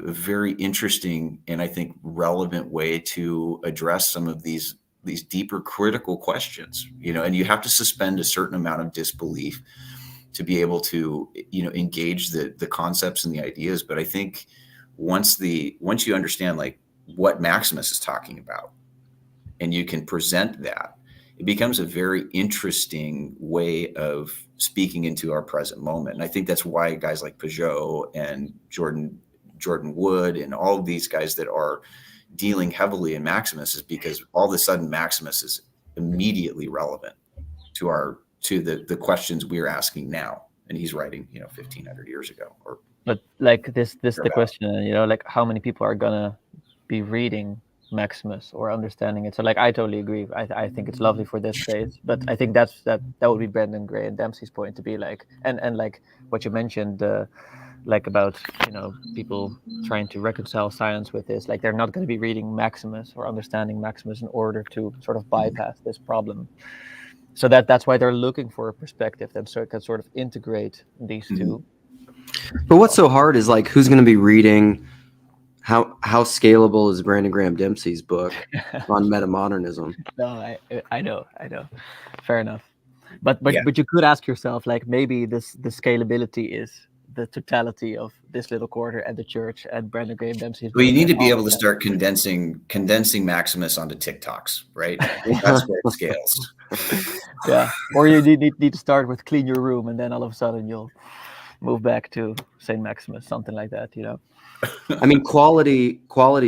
very interesting and I think relevant way to address some of these deeper critical questions, and you have to suspend a certain amount of disbelief to be able to, engage the concepts and the ideas. But I think once you understand like what Maximus is talking about, and you can present that, it becomes a very interesting way of speaking into our present moment. And I think that's why guys like Pagot and Jordan Wood and all of these guys that are dealing heavily in Maximus, is because all of a sudden Maximus is immediately relevant to the questions we're asking now. And he's writing, 1,500 years ago. But like this the question, like how many people are gonna be reading Maximus or understanding it? So like I totally agree. I think it's lovely for this space, but I think that would be Brandon Gray and Dempsey's point, to be like, and like what you mentioned, like about people trying to reconcile science with this, like they're not going to be reading Maximus or understanding Maximus in order to sort of bypass this problem. So that's why they're looking for a perspective that can sort of integrate these two. But what's so hard is like, who's going to be reading How scalable is Brandon Graham Dempsey's book on metamodernism? No, I know. Fair enough. But you could ask yourself, like, maybe the scalability is the totality of this little quarter and the church and Brandon Graham Dempsey's. Well, you need to be able to start condensing Maximus onto TikToks, right? That's where it scales. Yeah, or you need to start with clean your room, and then all of a sudden you'll move back to Saint Maximus, something like that, you know. I mean, quality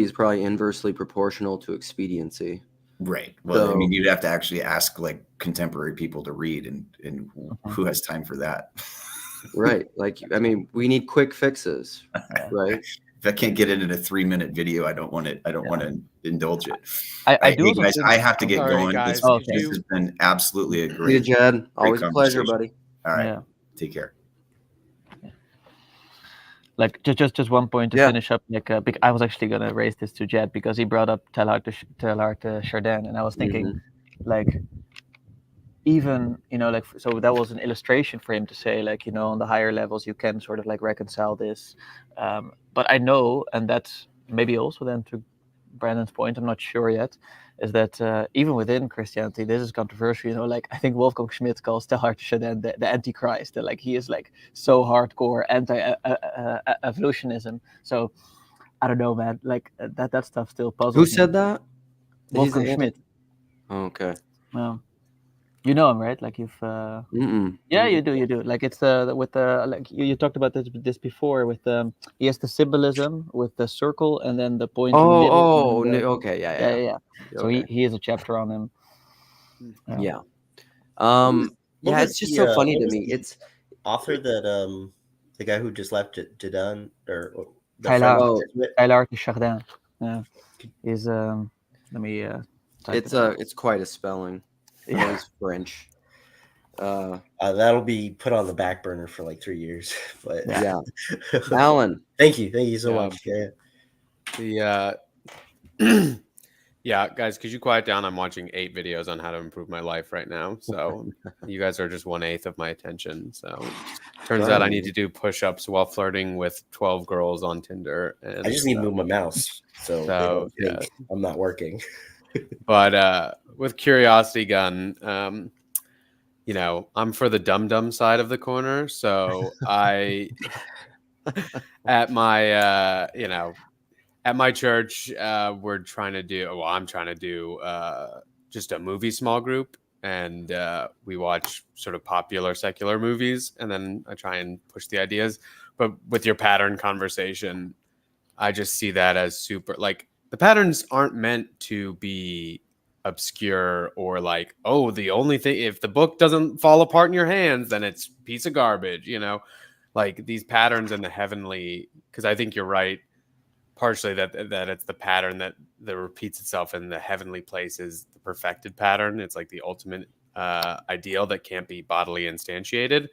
is probably inversely proportional to expediency. Right. Well, I mean, you'd have to actually ask like contemporary people to read, and who has time for that? Right. Like, I mean, we need quick fixes, right? If I can't get it in a 3-minute video, I don't want it. I don't want to indulge it. I do. Hey guys, I have to get going. Guys, this has been absolutely a great. See you, Jed. Always a pleasure, buddy. All right. Take care. Like just one point to finish up. Like I was actually gonna raise this to Jed because he brought up Teilhard de Chardin, and I was thinking, like, even, you know, like, so that was an illustration for him to say, like, you know, on the higher levels you can sort of like reconcile this, but I know, and that's maybe also then to Brandon's point, I'm not sure yet, is that even within Christianity this is controversial, you know. Like, I think Wolfgang Schmidt calls Teilhard de Chardin the Antichrist, that like he is like so hardcore anti-evolutionism. So I don't know, man, like that stuff still puzzles me. Who said that? Wolfgang Schmidt. Oh, okay. You know him, right? Like you've yeah, you do. Like it's with the, like you talked about this before with he has the symbolism with the circle and then the point in the middle. Okay, yeah. So he has a chapter on him. Yeah. It's just so funny to me. It's author that the guy who just left Jadon or Teilhard de Chardin. Yeah. Is let me it's quite a spelling. Yeah, it's French. That'll be put on the back burner for like 3 years. But yeah. Alan, thank you so much. Yeah, guys, could you quiet down? I'm watching 8 videos on how to improve my life right now. So you guys are just 1/8 of my attention. So turns out I need to do push-ups while flirting with 12 girls on Tinder. And I just need to move my mouse. So yeah. I'm not working. But with Curiosity Gun, you know, I'm for the dum-dum side of the corner. So I, at my, you know, at my church, I'm trying to do just a movie small group. And we watch sort of popular secular movies. And then I try and push the ideas. But with your pattern conversation, I just see that as super, like, the patterns aren't meant to be obscure or like, oh, the only thing, if the book doesn't fall apart in your hands, then it's a piece of garbage, you know. Like these patterns in the heavenly, because I think you're right, partially that it's the pattern that repeats itself in the heavenly place is the perfected pattern. It's like the ultimate ideal that can't be bodily instantiated.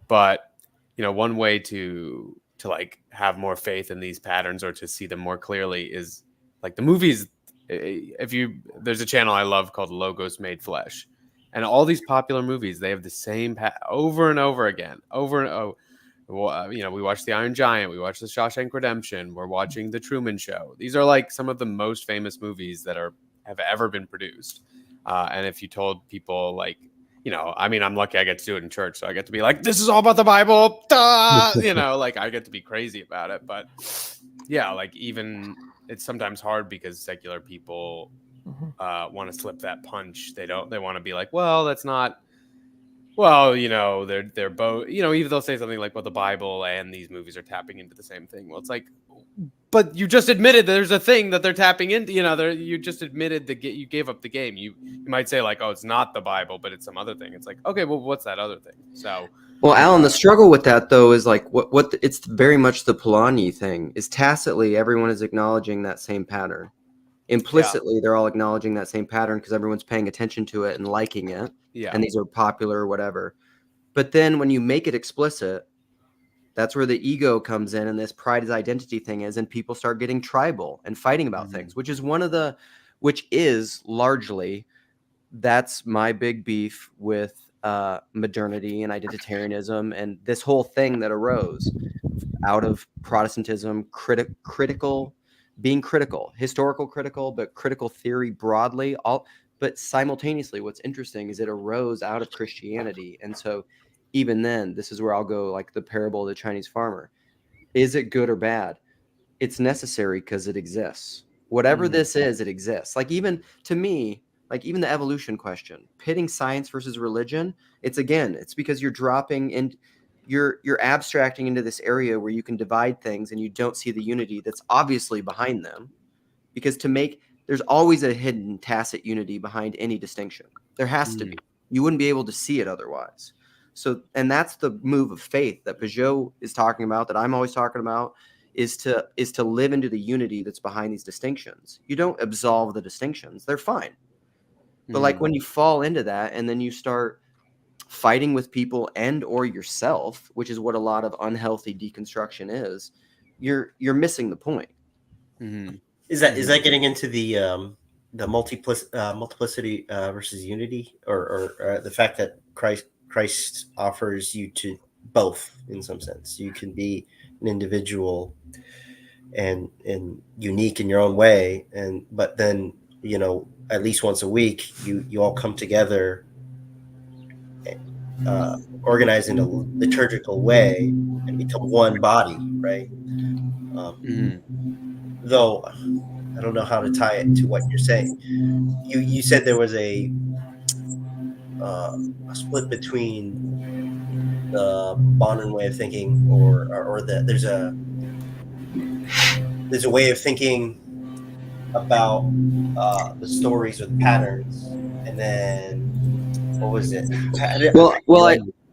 But, you know, one way to like have more faith in these patterns or to see them more clearly is like the movies. There's a channel I love called Logos Made Flesh, and all these popular movies, they have the same over and over again, you know, we watch The Iron Giant, we watch The Shawshank Redemption, we're watching The Truman Show. These are like some of the most famous movies that have ever been produced. And if you told people, like, you know, I mean, I'm lucky I get to do it in church, so I get to be like, this is all about the Bible, you know, like I get to be crazy about it. But yeah, like even it's sometimes hard because secular people want to slip that punch. They want to be like, well, that's not, well, you know, they're both, you know, even they'll say something like, well, the Bible and these movies are tapping into the same thing. Well, it's like, but you just admitted there's a thing that they're tapping into, you know, you just admitted you gave up the game. You might say like, oh, it's not the Bible, but it's some other thing. It's like, okay, well, what's that other thing? So, well, Alan, the struggle with that though is like it's very much the Polanyi thing. Is tacitly everyone is acknowledging that same pattern. Implicitly, they're all acknowledging that same pattern because everyone's paying attention to it and liking it. Yeah. And these are popular or whatever. But then when you make it explicit, that's where the ego comes in, and this pride as identity thing is, and people start getting tribal and fighting about things, which is largely, that's my big beef with modernity and identitarianism and this whole thing that arose out of Protestantism, critical being critical, historical critical, but critical theory broadly. But simultaneously, what's interesting is it arose out of Christianity. And so even then, this is where I'll go, like the parable of the Chinese farmer. Is it good or bad? It's necessary because it exists. Whatever this is, it exists. Like even to me, like even the evolution question, pitting science versus religion, it's because you're dropping in, you're abstracting into this area where you can divide things and you don't see the unity that's obviously behind them. Because there's always a hidden tacit unity behind any distinction. There has to be. You wouldn't be able to see it otherwise. So, and that's the move of faith that Peugeot is talking about, that I'm always talking about, is to live into the unity that's behind these distinctions. You don't absolve the distinctions. They're fine. But like when you fall into that and then you start fighting with people and or yourself, which is what a lot of unhealthy deconstruction is, you're missing the point. Is that getting into the multiplicity versus unity, or the fact that Christ offers you to both in some sense? You can be an individual and unique in your own way, but then at least once a week you all come together, organized in a liturgical way, and become one body, right? Though I don't know how to tie it to what you're saying. You said there was a split between the modern way of thinking, or there's a way of thinking about the stories or the patterns, and then what was it?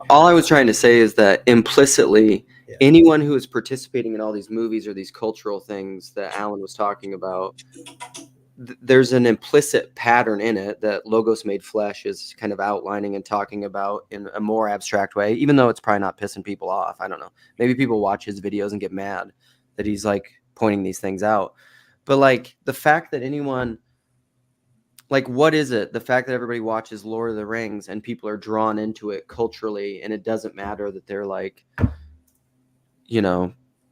All I was trying to say is that implicitly, anyone who is participating in all these movies or these cultural things that Alan was talking about, there's an implicit pattern in it that Logos Made Flesh is kind of outlining and talking about in a more abstract way, even though it's probably not pissing people off. I don't know. Maybe people watch his videos and get mad that he's like pointing these things out. But like the fact that anyone, like, what is it? The fact that everybody watches Lord of the Rings and people are drawn into it culturally, and it doesn't matter that they're like,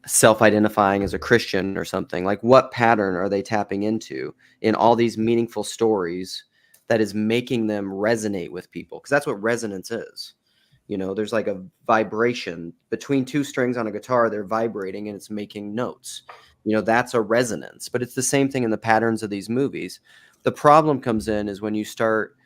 self-identifying as a Christian or something. Like, what pattern are they tapping into in all these meaningful stories that is making them resonate with people? Because that's what resonance is. There's like a vibration between two strings on a guitar. They're vibrating and it's making notes. That's a resonance. But it's the same thing in the patterns of these movies. The problem comes in is when you start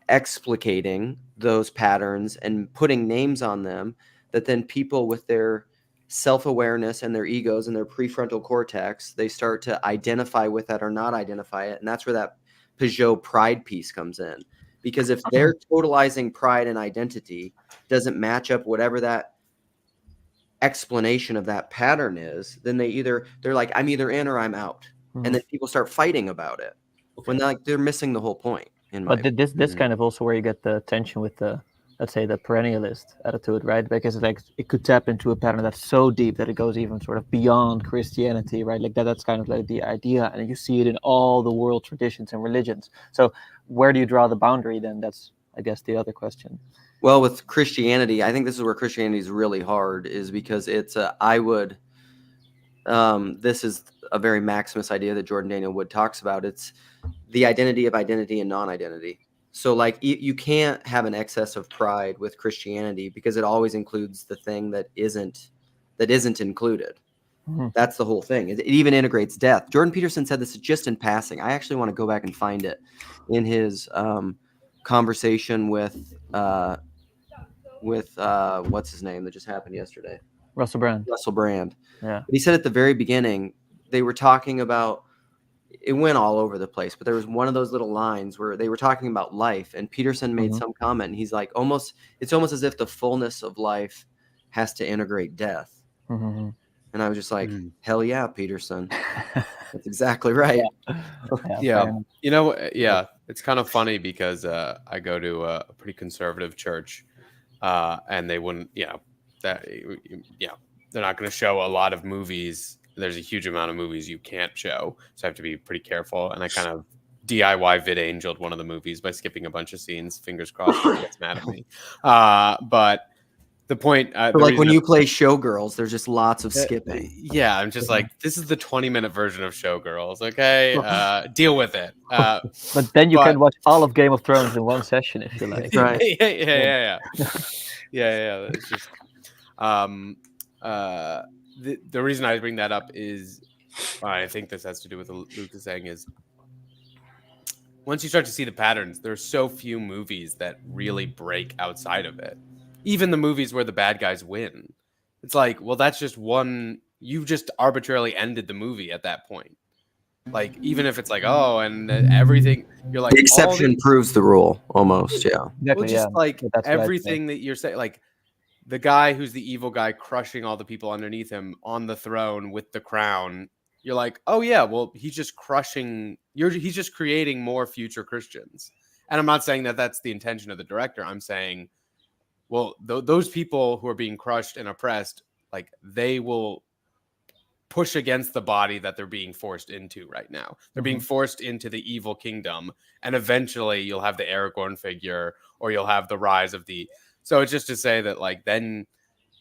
explicating those patterns and putting names on them, that then people with their self-awareness and their egos and their prefrontal cortex, they start to identify with that or not identify it. And that's where that Peugeot pride piece comes in. Because if they're totalizing pride and identity doesn't match up whatever that explanation of that pattern is, then they're like, I'm either in or I'm out. And then people start fighting about it when they're missing the whole point. But this kind of also where you get the tension with the, let's say, the perennialist attitude, right? Because like it could tap into a pattern that's so deep that it goes even sort of beyond Christianity, right? Like that's kind of like the idea, and you see it in all the world traditions and religions. So where do you draw the boundary then? That's, I guess, the other question. Well, with Christianity, I think this is where Christianity is really hard, is because it's this is a very Maximus idea that Jordan Daniel Wood talks about. It's the identity of identity and non-identity. So like you can't have an excess of pride with Christianity because it always includes the thing that isn't included. That's the whole thing. It even integrates death. Jordan Peterson said this just in passing. I actually want to go back and find it in his conversation with what's his name that just happened yesterday? Russell Brand. Yeah. But he said at the very beginning, they were talking about, it went all over the place, but there was one of those little lines where they were talking about life, and Peterson made some comment, and he's like, it's almost as if the fullness of life has to integrate death. And I was just like, hell yeah, Peterson. That's exactly right. It's kind of funny because I go to a pretty conservative church, and they wouldn't, they're not going to show a lot of movies. There's a huge amount of movies you can't show, so I have to be pretty careful. And I kind of DIY vid-angeled one of the movies by skipping a bunch of scenes. Fingers crossed, he gets mad at me. But the point. So like when you play Showgirls, there's just lots of skipping. Yeah, I'm just like, this is the 20-minute version of Showgirls. Okay, deal with it. But then you can watch all of Game of Thrones in one session if you like. Right. Yeah. It's just the reason I bring that up is I think this has to do with what Luke is saying is once you start to see the patterns, there's so few movies that really break outside of it. Even the movies where the bad guys win. It's like, well, that's just one. You just arbitrarily ended the movie at that point. Like, even if it's like, oh, and everything, you're like, the exception proves the rule almost. Yeah. Exactly, well, just like everything that you're saying, like the guy who's the evil guy crushing all the people underneath him on the throne with the crown. You're like, oh yeah, well, he's just crushing. He's just creating more future Christians. And I'm not saying that that's the intention of the director. I'm saying, well, those people who are being crushed and oppressed, like they will push against the body that they're being forced into right now. They're being forced into the evil kingdom, and eventually you'll have the Aragorn figure, or you'll have the rise of the. So it's just to say that, like, then,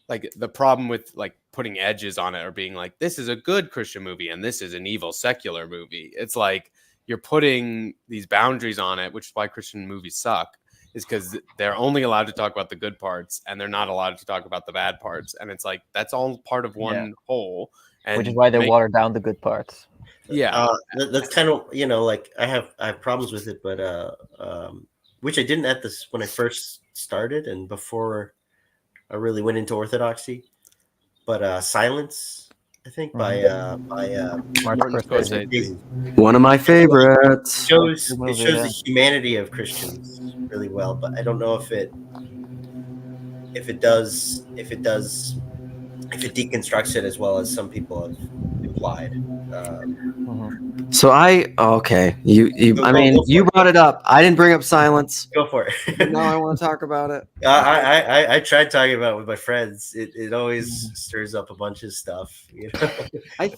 like, the problem with like putting edges on it or being like, this is a good Christian movie and this is an evil secular movie. It's like you're putting these boundaries on it, which is why Christian movies suck. Is because they're only allowed to talk about the good parts and they're not allowed to talk about the bad parts. And it's like, that's all part of one whole. And which is why they water down the good parts. Yeah. That's kind of, like I have problems with it, but which I didn't at this when I first started and before I really went into orthodoxy. But Silence, I think by Martin Scorsese. One of my favorites. It shows the humanity of Christians really well, but I don't know if it deconstructs it as well as some people have implied. So you brought it up. I didn't bring up Silence. Go for it. Now I want to talk about it. I tried talking about it with my friends. It always stirs up a bunch of stuff. I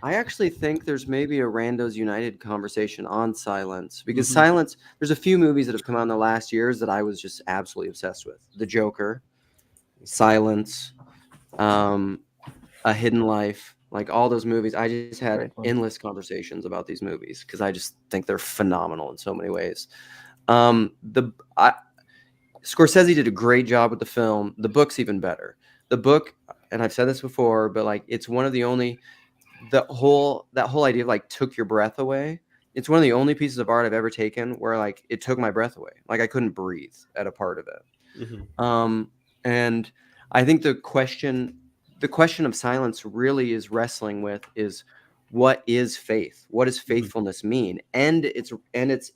actually think there's maybe a Randos United conversation on Silence, because Silence, there's a few movies that have come out in the last years that I was just absolutely obsessed with. The Joker, Silence, A Hidden Life. Like all those movies, I just had endless conversations about these movies because I just think they're phenomenal in so many ways. Scorsese did a great job with the film. The book's even better. The book, and I've said this before, but like it's one of the only that whole idea of like took your breath away. It's one of the only pieces of art I've ever taken where like it took my breath away. Like I couldn't breathe at a part of it. And I think the question of Silence really is wrestling with is what is faith? What does faithfulness mean? And it's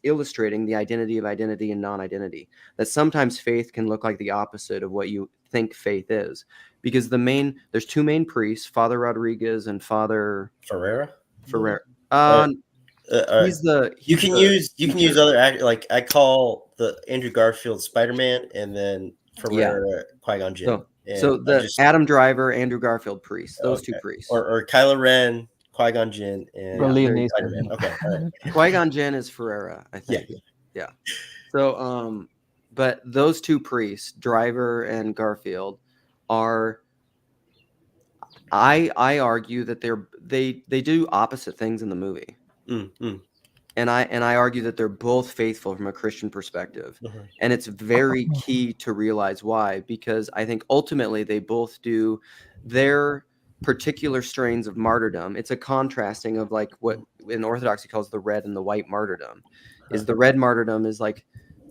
illustrating the identity of identity and non-identity. That sometimes faith can look like the opposite of what you think faith is. Because there's two main priests, Father Rodriguez and Father Ferreira. You can use other actors. Like I call the Andrew Garfield Spider-Man, and then Ferreira Qui-Gon Jinn. So Adam Driver, Andrew Garfield priest, those two priests, or Kylo Ren, Qui-Gon Jinn, and Liam Okay, all right. Qui-Gon Jinn is Ferreira, I think. Yeah. So, but those two priests, Driver and Garfield, are. I argue that they do opposite things in the movie. And I argue that they're both faithful from a Christian perspective. And it's very key to realize why, because I think ultimately they both do their particular strains of martyrdom. It's a contrasting of like what in Orthodoxy calls the red and the white martyrdom. Is the red martyrdom is like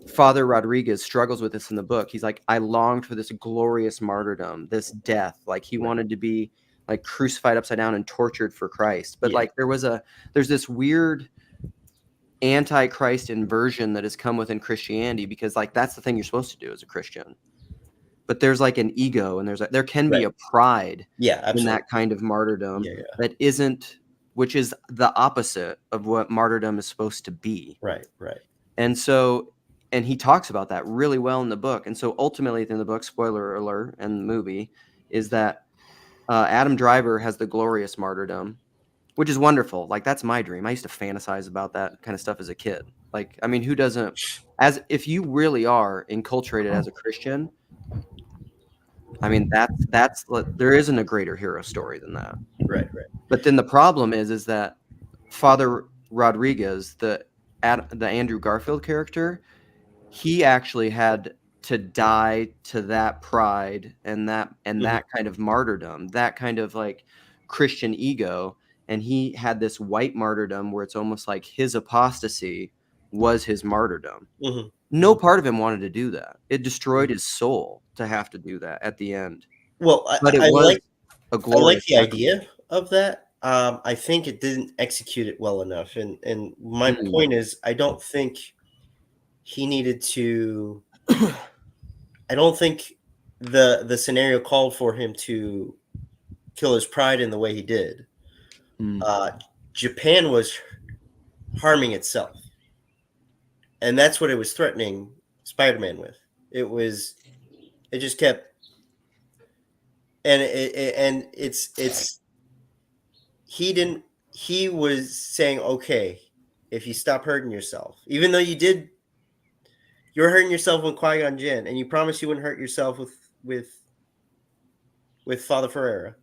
Father Rodriguez struggles with this in the book. He's like, I longed for this glorious martyrdom, this death. Like he wanted to be like crucified upside down and tortured for Christ. But like there's this weird anti-Christ inversion that has come within Christianity, because like that's the thing you're supposed to do as a Christian. But there's like an ego, and there can be a pride in that kind of martyrdom that isn't, which is the opposite of what martyrdom is supposed to be. Right. And he talks about that really well in the book. And so ultimately in the book, spoiler alert, and the movie is that Adam Driver has the glorious martyrdom, which is wonderful. Like that's my dream. I used to fantasize about that kind of stuff as a kid. Like, I mean, who doesn't? If you really are enculturated as a Christian, I mean, that's there isn't a greater hero story than that. Right. But then the problem is that Father Rodriguez, the Andrew Garfield character, he actually had to die to that pride and that kind of martyrdom, that kind of like Christian ego. And he had this white martyrdom where it's almost like his apostasy was his martyrdom. Mm-hmm. No part of him wanted to do that. It destroyed his soul to have to do that at the end. Well, But it was a glorious. I like the idea of that. I think it didn't execute it well enough. And my point is, I don't think he needed to. I don't think the scenario called for him to kill his pride in the way he did. Japan was harming itself, and that's what it was threatening Spider-Man with. It just kept, and he was saying, okay, if you stop hurting yourself, even though you're hurting yourself with Qui-Gon Jinn, and you promised you wouldn't hurt yourself with Father Ferreira,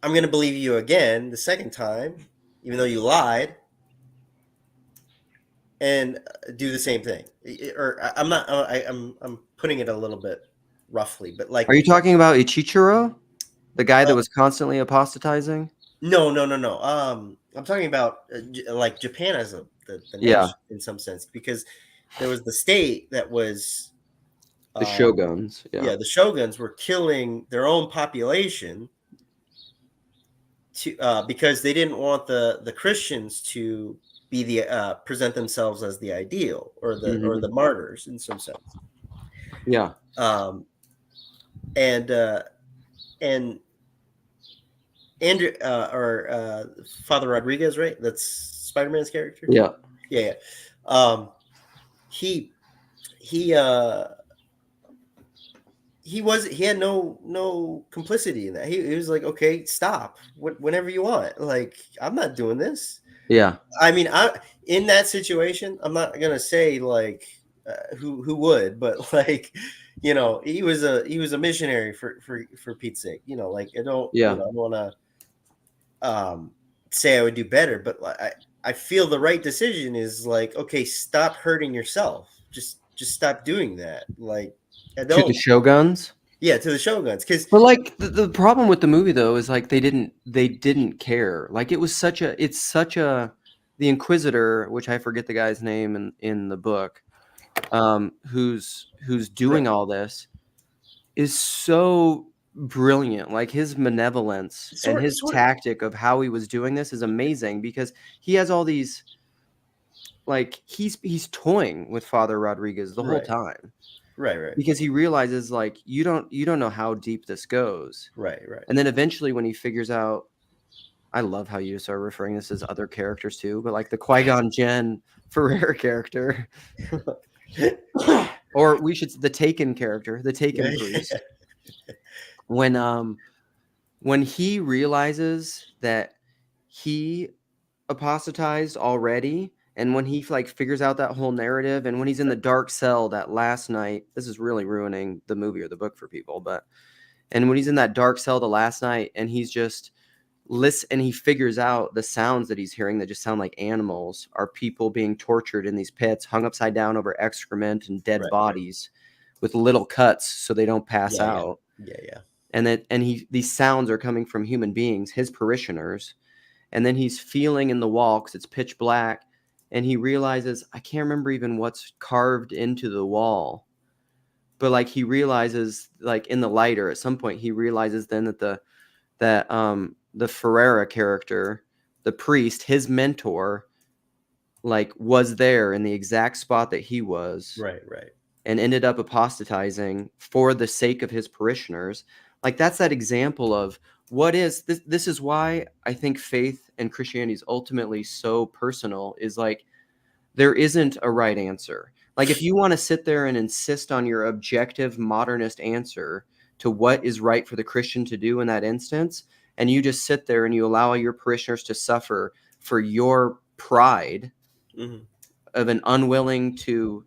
I'm going to believe you again the second time, even though you lied, and do the same thing. Or I'm not. I'm putting it a little bit roughly, but like, are you talking about Ichichiro, the guy that was constantly apostatizing? No. I'm talking about like Japan as the nation in some sense, because there was the state that was the shoguns. Yeah, the shoguns were killing their own population because they didn't want the Christians to be the present themselves as the ideal or the martyrs in some sense. Yeah. And Andrew or Father Rodriguez, right? That's Spider-Man's character. Yeah. He had no complicity in that. He was like, okay, stop whenever you want. Like, I'm not doing this. Yeah. I mean, in that situation, I'm not gonna say like who would, but like, he was a missionary for Pete's sake. Like I don't want to say I would do better, but I feel the right decision is like, okay, stop hurting yourself. Just stop doing that. Like, to the shoguns. Yeah, to the shoguns. But like the problem with the movie though is like they didn't care. Like the Inquisitor, which I forget the guy's name in the book, who's doing all this, is so brilliant. Like his malevolence and his tactic of how he was doing this is amazing, because he has all these, like he's toying with Father Rodriguez the whole time. Right. Because he realizes like you don't know how deep this goes. Right. And then eventually when he figures out, I love how you start referring this as other characters too, but like the Qui-Gon Jinn Ferreira character, or the Taken character, the Taken priest. When he realizes that he apostatized already, and when he like figures out that whole narrative, and when he's in the dark cell that last night, this is really ruining the movie or the book for people, and when he's in that dark cell the last night, and he's just and he figures out the sounds that he's hearing that just sound like animals are people being tortured in these pits, hung upside down over excrement and dead bodies with little cuts so they don't pass out. Yeah. And these sounds are coming from human beings, his parishioners. And then he's feeling in the wall because it's pitch black. And he realizes, I can't remember even what's carved into the wall. But like he realizes, like in the lighter, at some point he realizes then that the Ferreira character, the priest, his mentor, like was there in the exact spot that he was. Right. And ended up apostatizing for the sake of his parishioners. Like that's that example of what is this. This is why I think faith and Christianity is ultimately so personal, is like there isn't a right answer. Like if you want to sit there and insist on your objective modernist answer to what is right for the Christian to do in that instance, and you just sit there and you allow your parishioners to suffer for your pride of an unwilling to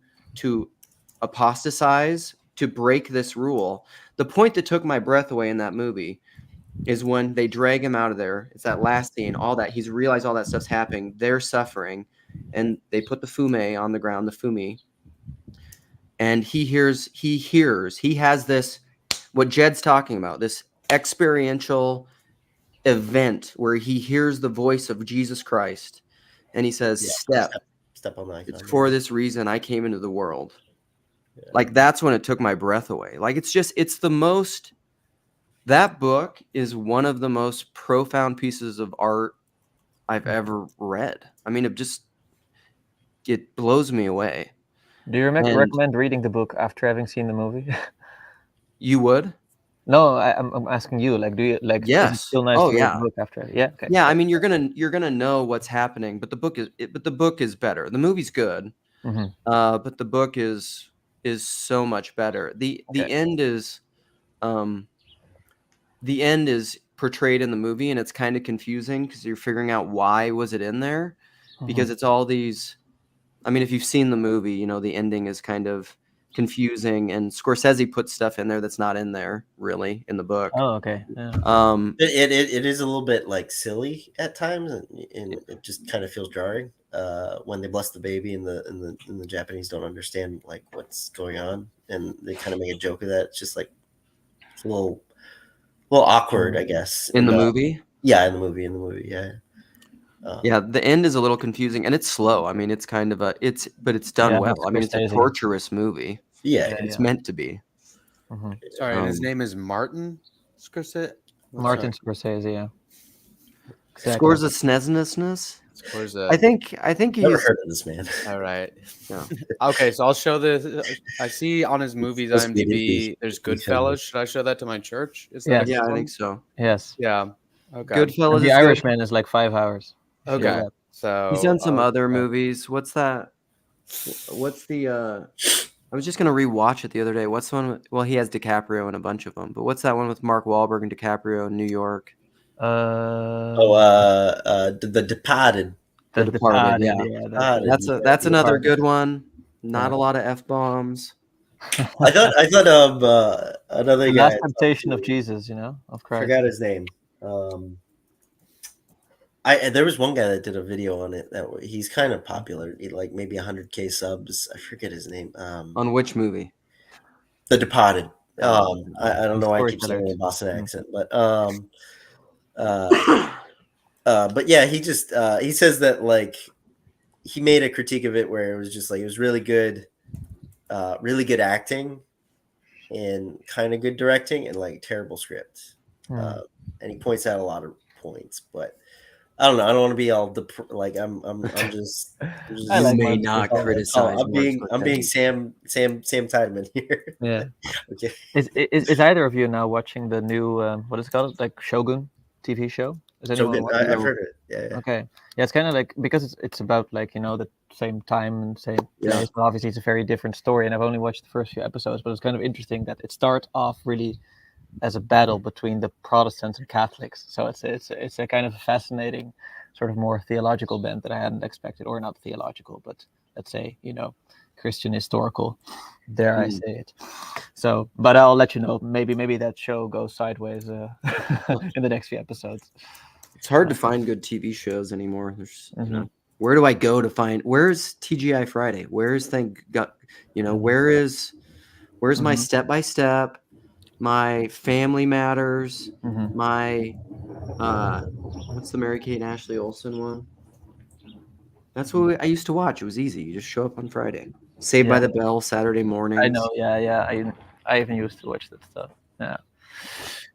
apostatize, to break this rule, the point that took my breath away in that movie is when they drag him out of there. It's that last scene, all that he's realized all that stuff's happening. They're suffering, and they put the fume on the ground, the fumi, and he has this, what Jed's talking about, this experiential event where he hears the voice of Jesus Christ, and he says, step on that. It's for this reason I came into the world. Yeah. Like, that's when it took my breath away. Like, that book is one of the most profound pieces of art I've ever read. I mean, it blows me away. Do you recommend reading the book after having seen the movie? You would? No, I'm asking you. Like, do you like? Yes. Is it still nice to read the book after? Yeah. Okay. Yeah. I mean, you're gonna know what's happening, but the book is better. The movie's good, but the book is so much better. The end is, portrayed in the movie, and it's kind of confusing because you're figuring out why was it in there, because it's all these. I mean, if you've seen the movie, you know the ending is kind of confusing, and Scorsese puts stuff in there that's not in there really in the book. Oh, okay. Yeah. It is a little bit like silly at times, and it just kind of feels jarring when they bless the baby and the Japanese don't understand like what's going on, and they kind of make a joke of that. It's just like it's a little awkward, I guess. In the movie? Yeah, in the movie, yeah. Yeah, the end is a little confusing, and it's slow. I mean, it's kind of but it's done well. I mean, it's a torturous movie. Yeah, it's meant to be. Sorry, and his name is Martin Scorsese. Martin Scorsese, yeah. Exactly. Scores a sneznessness. I think he's never heard of this man. All right. Yeah. Okay, so I'll show this. I see on his movies IMDb. There's Goodfellas. Should I show that to my church? Is that I think so. Yes. Yeah. Okay. Goodfellas. And The Irishman is like 5 hours. Okay. So he's done some other movies. What's that? What's the? I was just gonna rewatch it the other day. What's the one? Well, he has DiCaprio in a bunch of them. But what's that one with Mark Wahlberg and DiCaprio in New York? The Departed. The Departed. Yeah, that's another good one. Not a lot of F-bombs. I thought of another guy. Last Temptation of Jesus, of Christ. I forgot his name. There was one guy that did a video on it that he's kind of popular, like maybe 100K subs. I forget his name. On which movie? The Departed. I don't know why I keep saying it in a Boston accent, but yeah, he just he says that like he made a critique of it where it was just like it was really good acting and kind of good directing and like terrible script. And he points out a lot of points, but I don't know. I don't want to be all I'm just you may not criticize. I'm being Sam Tideman here. Yeah. Okay. Is either of you now watching the new what is it called, like Shogun TV show? Shogun, I've heard it. Yeah. Okay. Yeah, it's kind of like because it's about like the same time and same place, but obviously it's a very different story. And I've only watched the first few episodes, but it's kind of interesting that it starts off really as a battle between the Protestants and Catholics. So it's a kind of a fascinating sort of more theological bent that I hadn't expected, or not theological, but let's say, Christian historical, dare I say it. So, but I'll let you know, maybe that show goes sideways in the next few episodes. It's hard to find good TV shows anymore. There's, where do I go to find, where's TGI Friday? Where's where's my step-by-step, my Family Matters, my what's the Mary-Kate and Ashley Olsen one? That's what I used to watch. It was easy. You just show up on Friday. Saved by the Bell Saturday mornings. I know. Yeah. I even used to watch that stuff.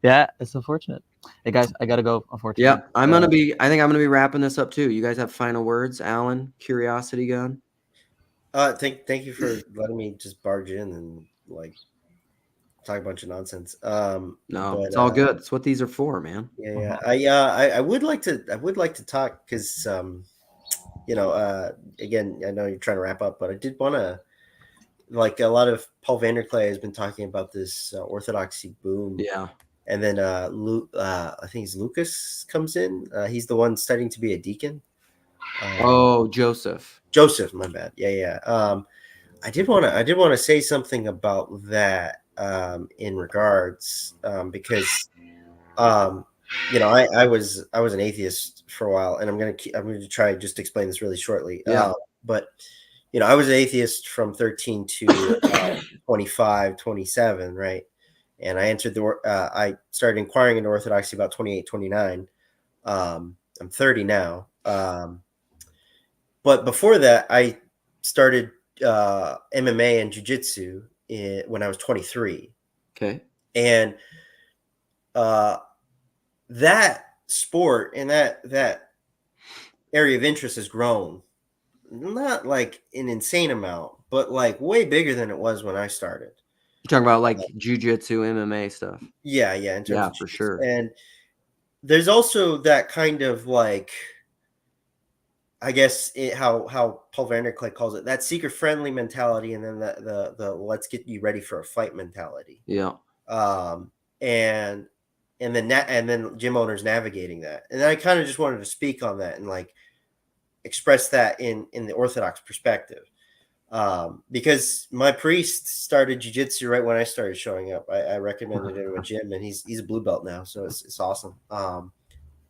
Yeah. It's unfortunate. Hey guys, I gotta go. Unfortunately. Yeah, I think I'm gonna be wrapping this up too. You guys have final words, Alan? Curiosity gun. Thank you for letting me just barge in and like talk a bunch of nonsense. No, but, it's all good. It's what these are for, man. Yeah. I would like to talk because again, I know you're trying to wrap up, but I did want to, like, a lot of Paul Vanderklay has been talking about this orthodoxy boom. Yeah. And then I think it's Lucas comes in. He's the one studying to be a deacon. Joseph, my bad. Yeah. I did want to say something about that. in regards, because I was an atheist for a while, and I'm going to try to just explain this really shortly. Yeah. But I was an atheist from 13 to 25, 27, right? And I I started inquiring into Orthodoxy about 28, 29. I'm 30 now. But before that, I started MMA and jiu-jitsu when I was 23. Okay. And that sport and that area of interest has grown, not like an insane amount, but like way bigger than it was when I started. You're talking about like jiu-jitsu, MMA stuff. Yeah. In terms of for sure. And there's also that kind of like, I guess how Paul Vanderklee calls it, that seeker-friendly mentality, and then the let's get you ready for a fight mentality. Yeah. And then gym owners navigating that. And I kind of just wanted to speak on that and like express that in the Orthodox perspective. Because my priest started jiu-jitsu right when I started showing up. I recommended him a gym, and he's a blue belt now, so it's awesome.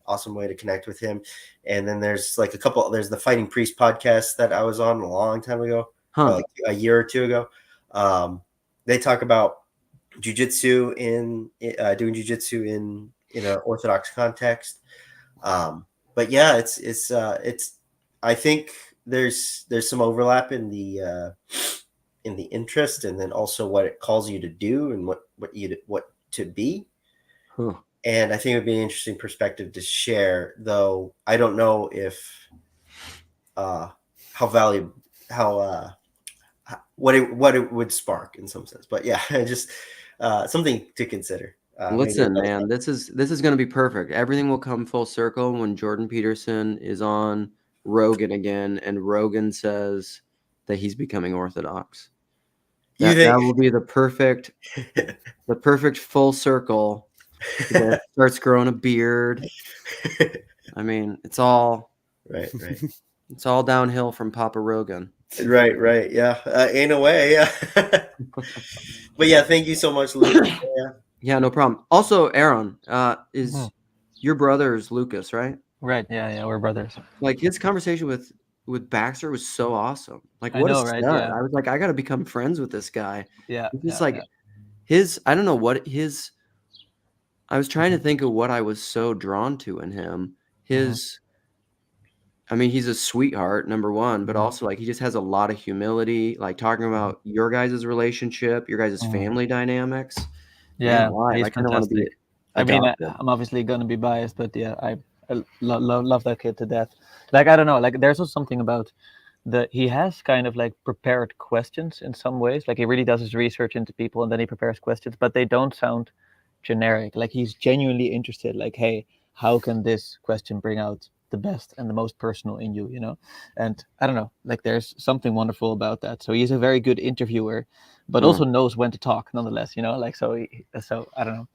Awesome way to connect with him. And then there's like there's the Fighting Priest podcast that I was on a long time ago, like a year or two ago. They talk about jiu-jitsu doing jiu-jitsu in an Orthodox context. But yeah, it's I think there's some overlap in the interest, and then also what it calls you to do and what to be. And I think it would be an interesting perspective to share, though I don't know if what it would spark in some sense. But yeah, just something to consider. Listen, man, this is going to be perfect. Everything will come full circle when Jordan Peterson is on Rogan again, and Rogan says that he's becoming Orthodox. That will be the perfect full circle. Starts growing a beard. I mean, it's all right. It's all downhill from Papa Rogan. Right. Yeah, in a way, yeah. But yeah, thank you so much, Luke. Yeah, no problem. Also, Aaron, is your brother's Lucas, right? Right. Yeah, we're brothers. Like his conversation with Baxter was so awesome. Like, what a stud. Yeah. I was like, I got to become friends with this guy. Yeah. It's his. I don't know what his. I was trying to think of what I was so drawn to in him. I mean, he's a sweetheart, number one, but also like he just has a lot of humility. Like talking about your guys' relationship, your guys' family dynamics. Yeah, I kind of want to be. I mean, I'm obviously going to be biased, but yeah, I love that kid to death. Like, I don't know, like there's also something about he has kind of like prepared questions in some ways. Like he really does his research into people, and then he prepares questions, but they don't sound generic. Like he's genuinely interested. Like, hey, how can this question bring out the best and the most personal in you? And I don't know. Like there's something wonderful about that. So he's a very good interviewer, but also knows when to talk, nonetheless. Like so I don't know.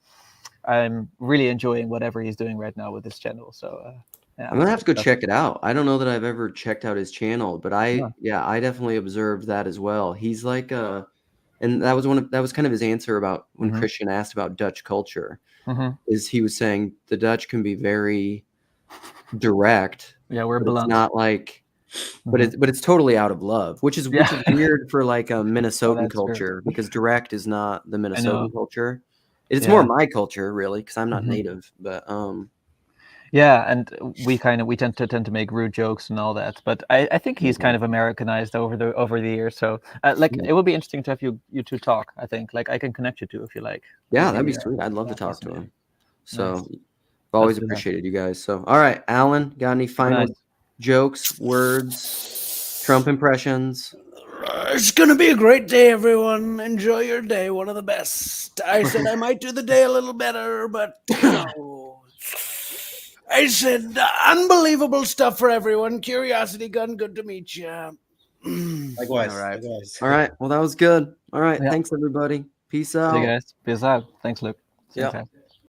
I'm really enjoying whatever he's doing right now with this channel. So I'm gonna have to go check it out. I don't know that I've ever checked out his channel, but I definitely observed that as well. He's like and that was kind of his answer about when Christian asked about Dutch culture. Is he was saying the Dutch can be very direct. Yeah, we're blunt. It's not like, but it's totally out of love, which is weird for like a Minnesotan culture, because direct is not the Minnesotan culture. It's more my culture, really, because I'm not native. But yeah, and we tend to make rude jokes and all that. But I think he's kind of Americanized over the years. So it would be interesting to have you two talk. I think like I can connect you two if you like. Yeah, that'd be sweet. I'd love to talk to him. So nice. Always appreciated you guys. So all right, Alan, got any final jokes, words, Trump impressions? It's gonna be a great day, everyone. Enjoy your day. One of the best. I said I might do the day a little better, but I said unbelievable stuff for everyone. Curiosity Gun, good to meet you. Likewise. All right. Well, that was good. All right. Yeah. Thanks, everybody. Peace out. See you guys. Peace out. Thanks, Luke. Yeah.